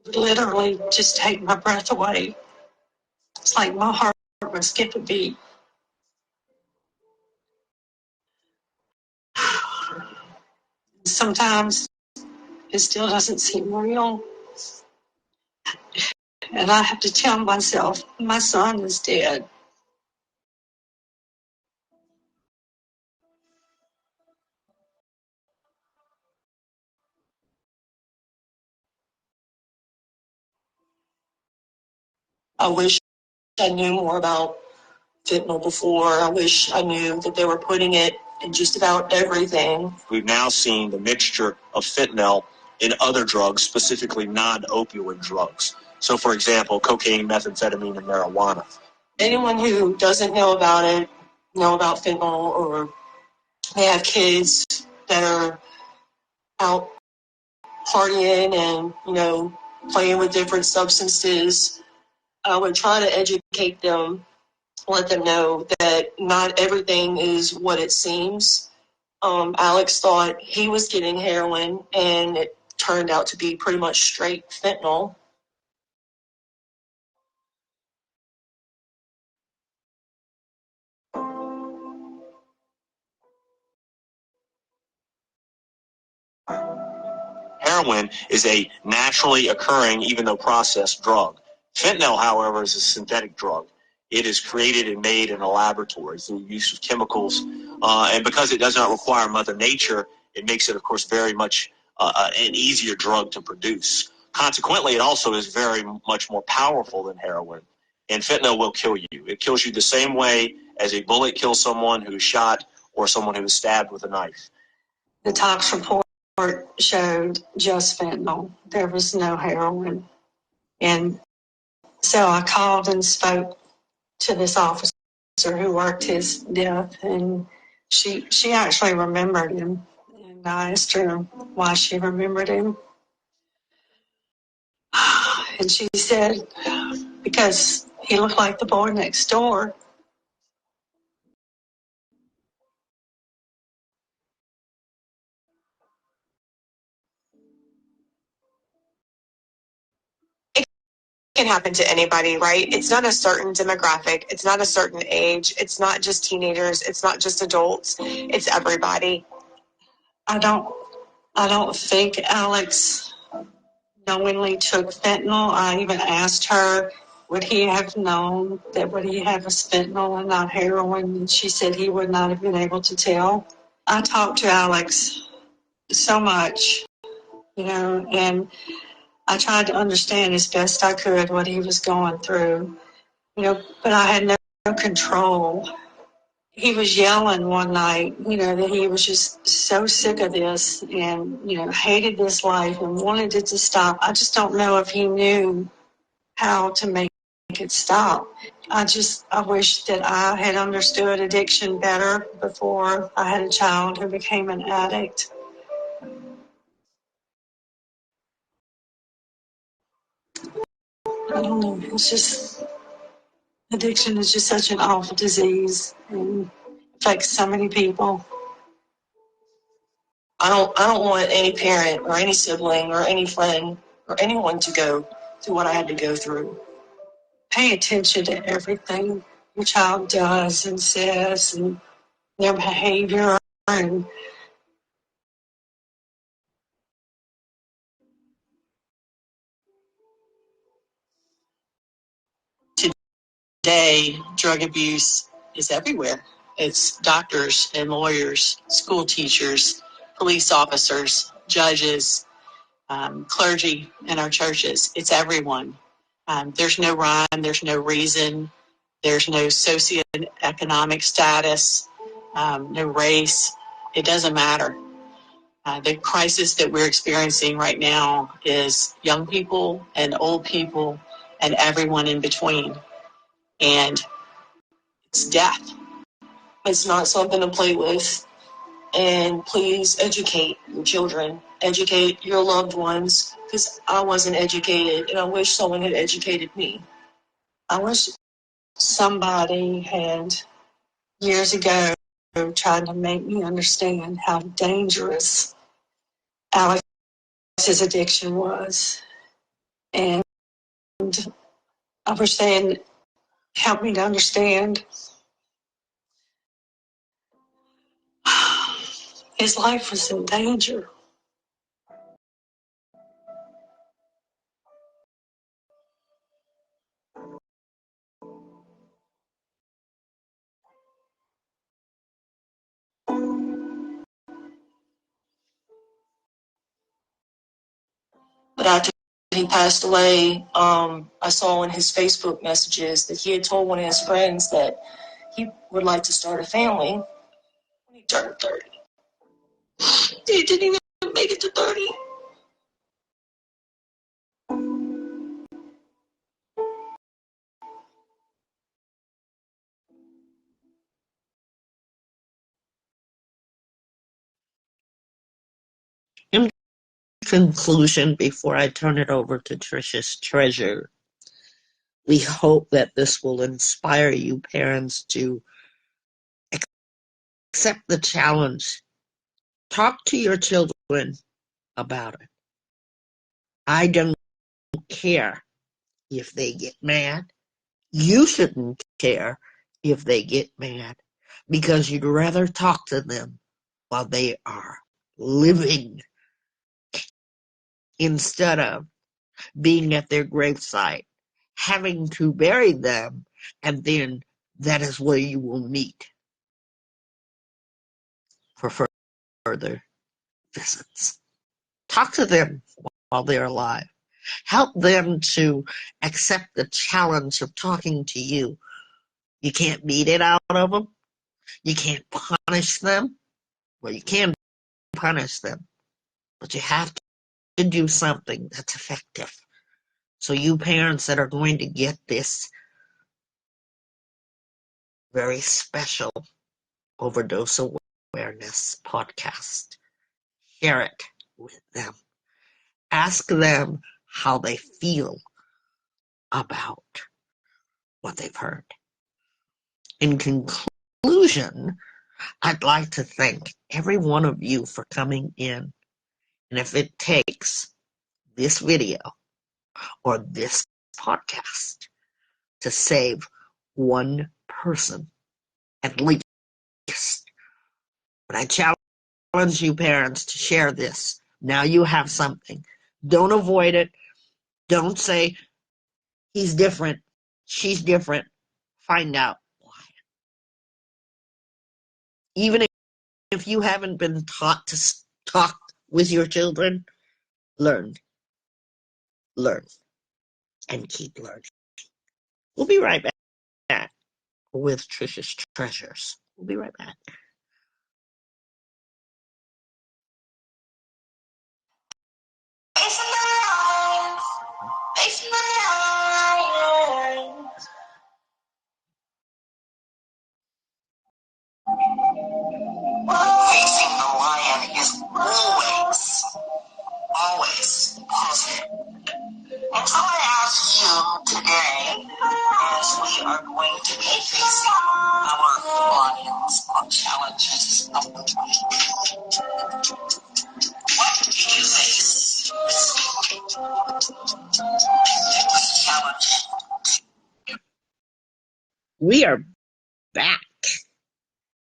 Speaker 5: it would literally just take my breath away. It's like my heart would skip a beat. Sometimes it still doesn't seem real. And I have to tell myself, my son is dead.
Speaker 7: I wish I knew more about fentanyl before. I wish I knew that they were putting it in just about everything. We've now seen the mixture of fentanyl in other drugs, specifically non-opioid drugs. So, for example, cocaine, methamphetamine, and marijuana. Anyone who doesn't know about it, know about fentanyl or They have kids that are out partying and, playing with different substances. I would try to educate them, let them know that not everything is what it seems. Alex thought he was getting heroin, and it turned out to be pretty much straight fentanyl.
Speaker 6: Heroin is a naturally occurring, even though processed, drug. Fentanyl, however, is a synthetic drug. It is created and made in a laboratory through use of chemicals. And because it does not require Mother Nature, it makes it, of course, very much an easier drug to produce. Consequently, it also is very much more powerful than heroin. And fentanyl will kill you. It kills you the same way as a bullet kills someone who is shot or someone who is stabbed with a knife.
Speaker 7: The tox report showed just fentanyl. There was no heroin. And so I called and spoke to this officer who worked his death, and she actually remembered him. And I asked her why she remembered him. And she said, because he looked like the boy next door. Can happen to anybody, right? It's not a certain demographic. It's not a certain age. It's not just teenagers. It's not just adults. It's everybody. I don't think Alex knowingly took fentanyl. I even asked her, would he have known that what he had was fentanyl and not heroin? And she said he would not have been able to tell. I talked to Alex so much, and I tried to understand as best I could what he was going through, but I had no control. He was yelling one night, that he was just so sick of this and, hated this life and wanted it to stop. I just don't know if he knew how to make it stop. I wish that I had understood addiction better before I had a child who became an addict. I don't know. It's just, addiction is just such an awful disease and affects so many people. I don't want any parent or any sibling or any friend or anyone to go through what I had to go through. Pay attention to everything your child does and says and their behavior. And today, drug abuse is everywhere. It's doctors and lawyers, school teachers, police officers, judges, clergy in our churches. It's everyone. There's no rhyme, there's no reason, there's no socioeconomic status, no race. It doesn't matter. The crisis that we're experiencing right now is young people and old people and everyone in between. And it's death. It's not something to play with. And please educate your children, educate your loved ones, because I wasn't educated, and I wish someone had educated me. I wish somebody had, years ago, tried to make me understand how dangerous Alex's addiction was. And I wish they had helped me to understand his life was in danger. But after he passed away, I saw in his Facebook messages that he had told one of his friends that he would like to start a family when he turned 30. He didn't even make it to 30.
Speaker 1: conclusion, before I turn it over to Trisha's treasure, we hope that this will inspire you parents to accept the challenge. Talk to your children about it. I don't care if they get mad. You shouldn't care if they get mad, because you'd rather talk to them while they are living instead of being at their gravesite, having to bury them, and then that is where you will meet for further visits. Talk to them while they're alive. Help them to accept the challenge of talking to you. You can't beat it out of them. You can't punish them. Well, you can punish them, but you have to do something that's effective. So you parents that are going to get this very special Overdose Awareness podcast, share it with them. Ask them how they feel about what they've heard. In conclusion, I'd like to thank every one of you for coming in. And if it takes this video or this podcast to save one person, at least, but I challenge you parents to share this. Now you have something. Don't avoid it. Don't say, he's different, she's different. Find out why. Even if you haven't been taught to talk with your children, learn, and keep learning. We'll be right back with Trisha's treasures. We'll be right back.
Speaker 3: Facing the lion is always positive. And so I ask you today, as we are going to be facing our lions or challenges of the week, what did you face this week? It was challenging.
Speaker 1: We are back.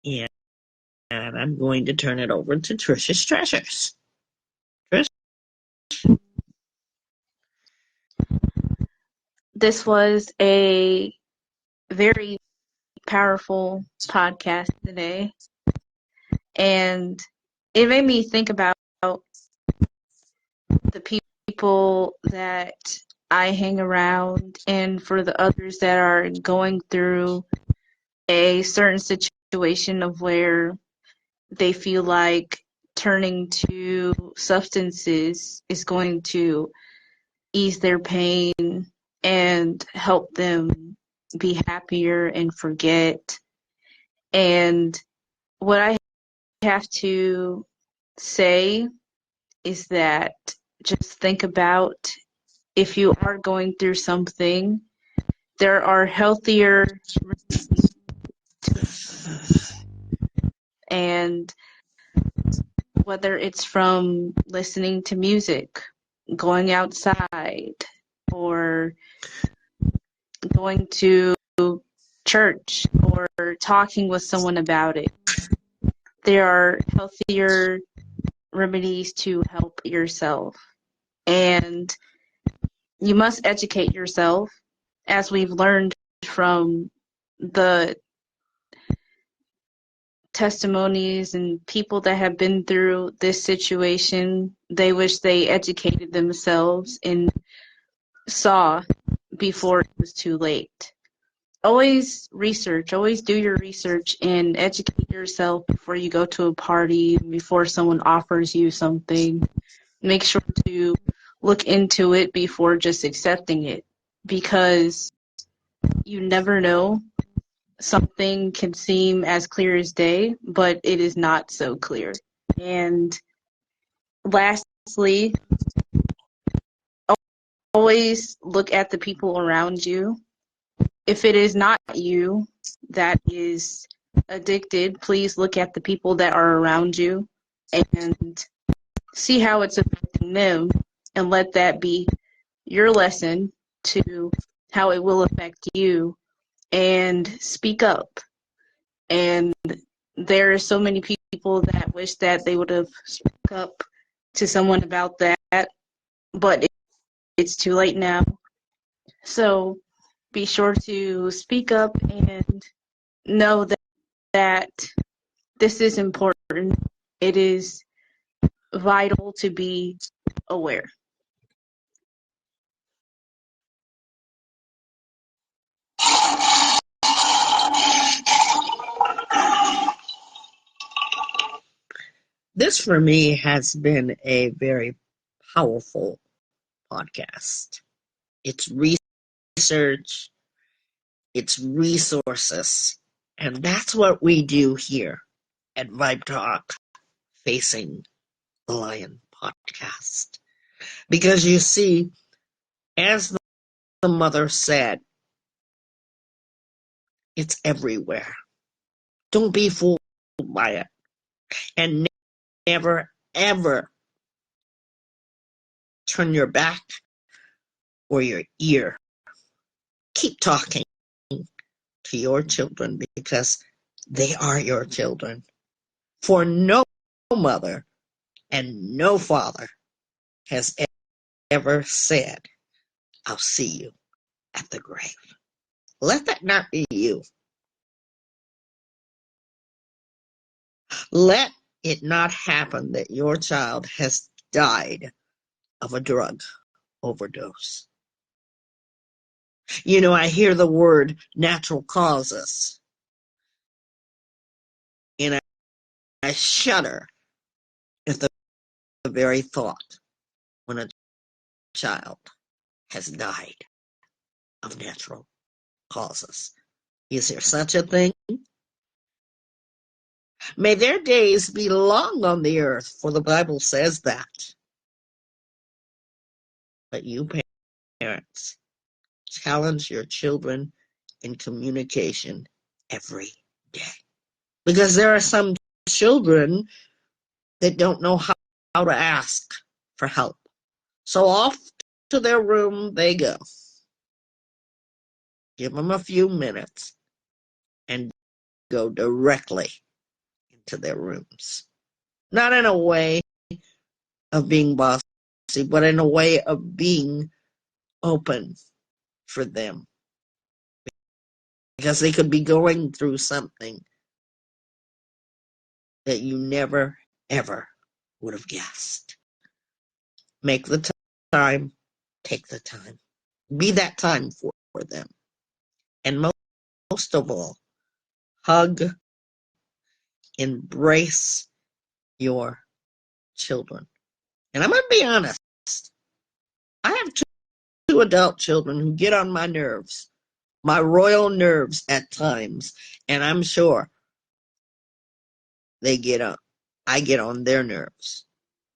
Speaker 1: And I'm going to turn it over to Trisha's treasures. Trish?
Speaker 2: This was a very powerful podcast today, and it made me think about the people that I hang around, and for the others that are going through a certain situation of where they feel like turning to substances is going to ease their pain and help them be happier and forget. And what I have to say is that just think about, if you are going through something, there are healthier remedies to it. And whether it's from listening to music, going outside, or going to church, or talking with someone about it, there are healthier remedies to help yourself. And you must educate yourself, as we've learned from the testimonies and people that have been through this situation. They wish they educated themselves and saw before it was too late. Always research, always do your research and educate yourself before you go to a party, before someone offers you something. Make sure to look into it before just accepting it, because you never know. Something can seem as clear as day, but it is not so clear. And lastly, honestly, always look at the people around you. If it is not you that is addicted, please look at the people that are around you and see how it's affecting them, and let that be your lesson to how it will affect you, and speak up. And there are so many people that wish that they would have spoke up to someone about that, but it's too late now. So be sure to speak up and know that this is important. It is vital to be aware.
Speaker 1: This for me has been a very powerful podcast. It's research, it's resources, and that's what we do here at Vibe Talk Facing the Lion podcast. Because you see, as the mother said, it's everywhere. Don't be fooled by it. And never, ever turn your back or your ear. Keep talking to your children because they are your children. For no mother and no father has ever said, I'll see you at the grave. Let that not be you. Let it not happen that your child has died of a drug overdose. You know, I hear the word natural causes, and I shudder at the very thought when a child has died of natural causes. Is there such a thing? May their days be long on the earth, for the Bible says that. But you parents, challenge your children in communication every day. Because there are some children that don't know how to ask for help. So off to their room they go. Give them a few minutes and go directly into their rooms. Not in a way of being bossy, but in a way of being open for them. Because they could be going through something that you never, ever would have guessed. Make the time, take the time. Be that time for them. And most of all, hug, embrace your children. And I'm going to be honest. I have two adult children who get on my nerves, my royal nerves at times. And I'm sure I get on their nerves.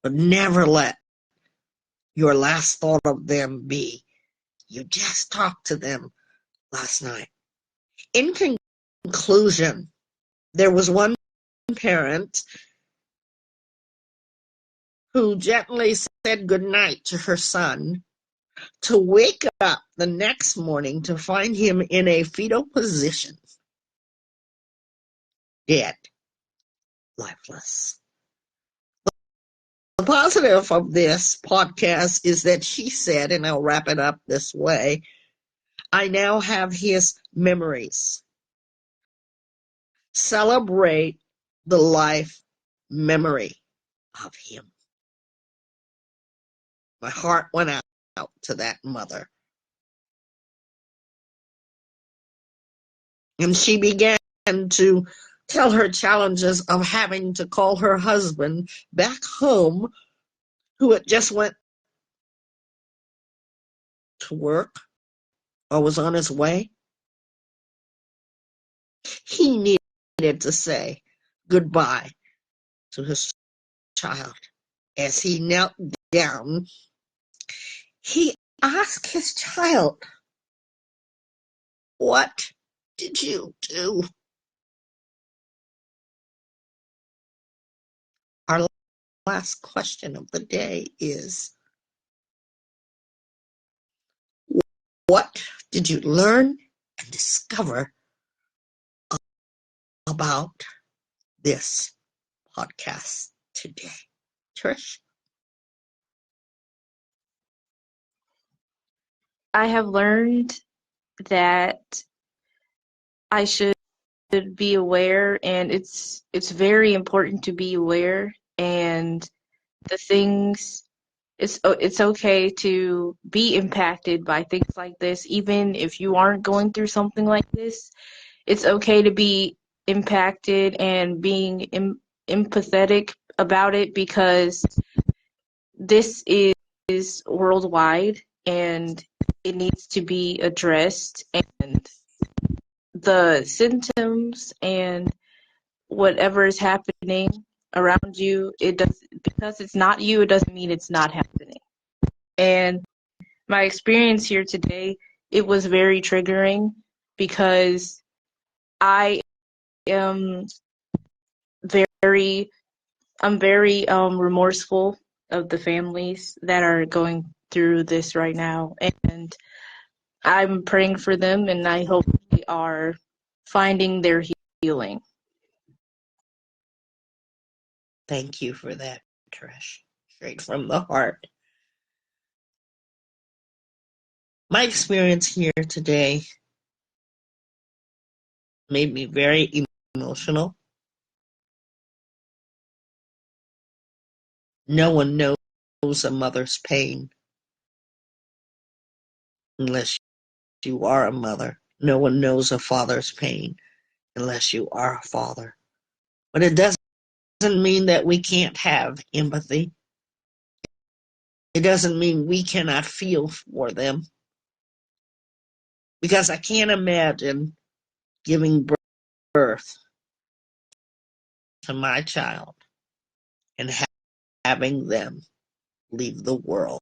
Speaker 1: But never let your last thought of them be, you just talked to them last night. In conclusion, there was one parent who gently said goodnight to her son, to wake up the next morning to find him in a fetal position, dead, lifeless. The positive of this podcast is that she said, and I'll wrap it up this way, I now have his memories. Celebrate the life memory of him. My heart went out to that mother. And she began to tell her challenges of having to call her husband back home, who had just went to work or was on his way. He needed to say goodbye to his child as he knelt down, he asked his child, "What did you do?" Our last question of the day is, what did you learn and discover about this podcast today? Trish?
Speaker 2: I have learned that I should be aware, and it's very important to be aware, and the things it's okay to be impacted by things like this, even if you aren't going through something like this. It's okay to be impacted and being empathetic about it, because this is worldwide and it needs to be addressed, and the symptoms and whatever is happening around you, it does, because it's not you, it doesn't mean it's not happening. And my experience here today, it was very triggering, because I am very remorseful of the families that are going through this right now, and I'm praying for them, and I hope they are finding their healing.
Speaker 1: Thank you for that, Trish. Straight from the heart. My experience here today made me very emotional. No one knows a mother's pain unless you are a mother. No one knows a father's pain unless you are a father. But it doesn't mean that we can't have empathy. It doesn't mean we cannot feel for them. Because I can't imagine giving birth to my child and having them leave the world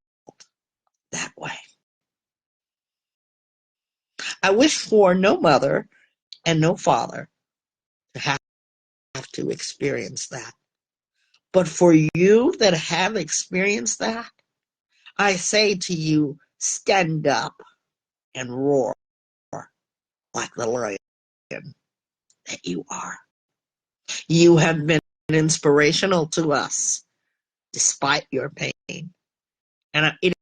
Speaker 1: that way. I wish for no mother and no father to have to experience that. But for you that have experienced that, I say to you, stand up and roar like the lion that you are. You have been inspirational to us despite your pain. And it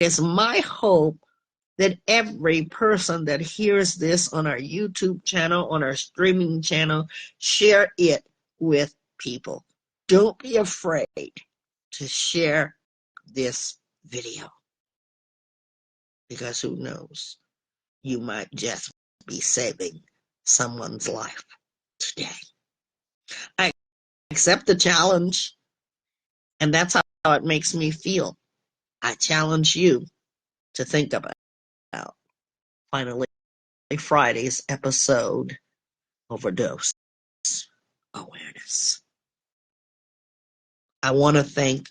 Speaker 1: is my hope that every person that hears this on our YouTube channel, on our streaming channel, share it with people. Don't be afraid to share this video, because who knows, you might just be saving someone's life today. I accept the challenge, and that's how it makes me feel. I challenge you to think about finally Friday's episode, Overdose Awareness. I want to thank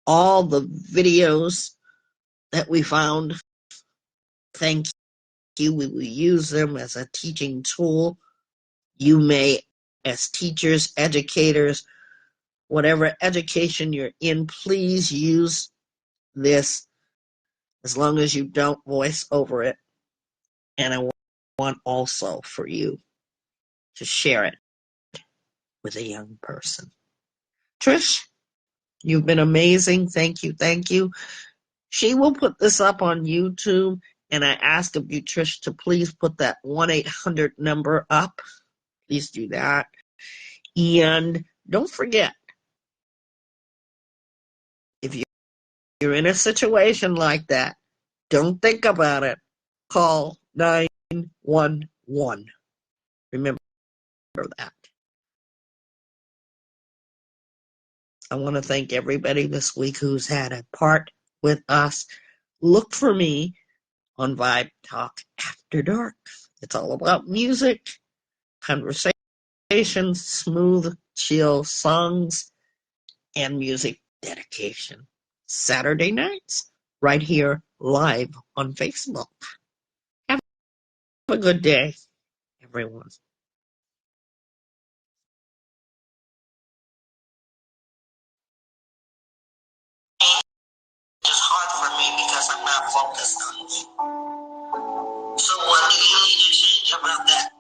Speaker 1: all the videos that we found. Thank you. We will use them as a teaching tool. You may, as teachers, educators, whatever education you're in, please use this as long as you don't voice over it. And I want also for you to share it with a young person. Trish, you've been amazing. Thank you. Thank you. She will put this up on YouTube, and I ask of you, Trish, to please put that 1-800 number up. Please do that. And don't forget, if you're in a situation like that, don't think about it. Call 911. Remember that. I want to thank everybody this week who's had a part with us. Look for me on Vibe Talk After Dark. It's all about music, conversation, smooth, chill songs, and music dedication. Saturday nights, right here live on Facebook. Have a good day, everyone.
Speaker 3: It's hard for me because I'm not focused on it. So what do you need to change about that?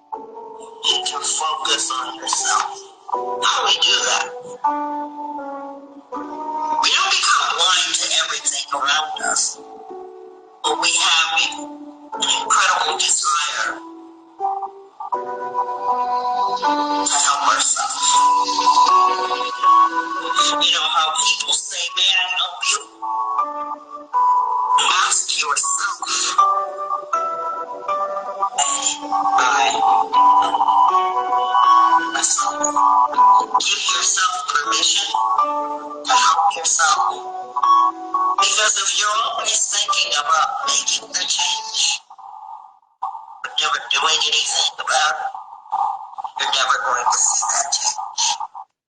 Speaker 3: You need to focus on yourself. How do we do that? We don't become blind to everything around us, but we have an incredible desire to help ourselves. You know how people say, may I help you? Ask yourself, may I help myself? Give yourself permission to help yourself. Because if you're always thinking about making the change, but never doing anything about it, you're never going to see that change.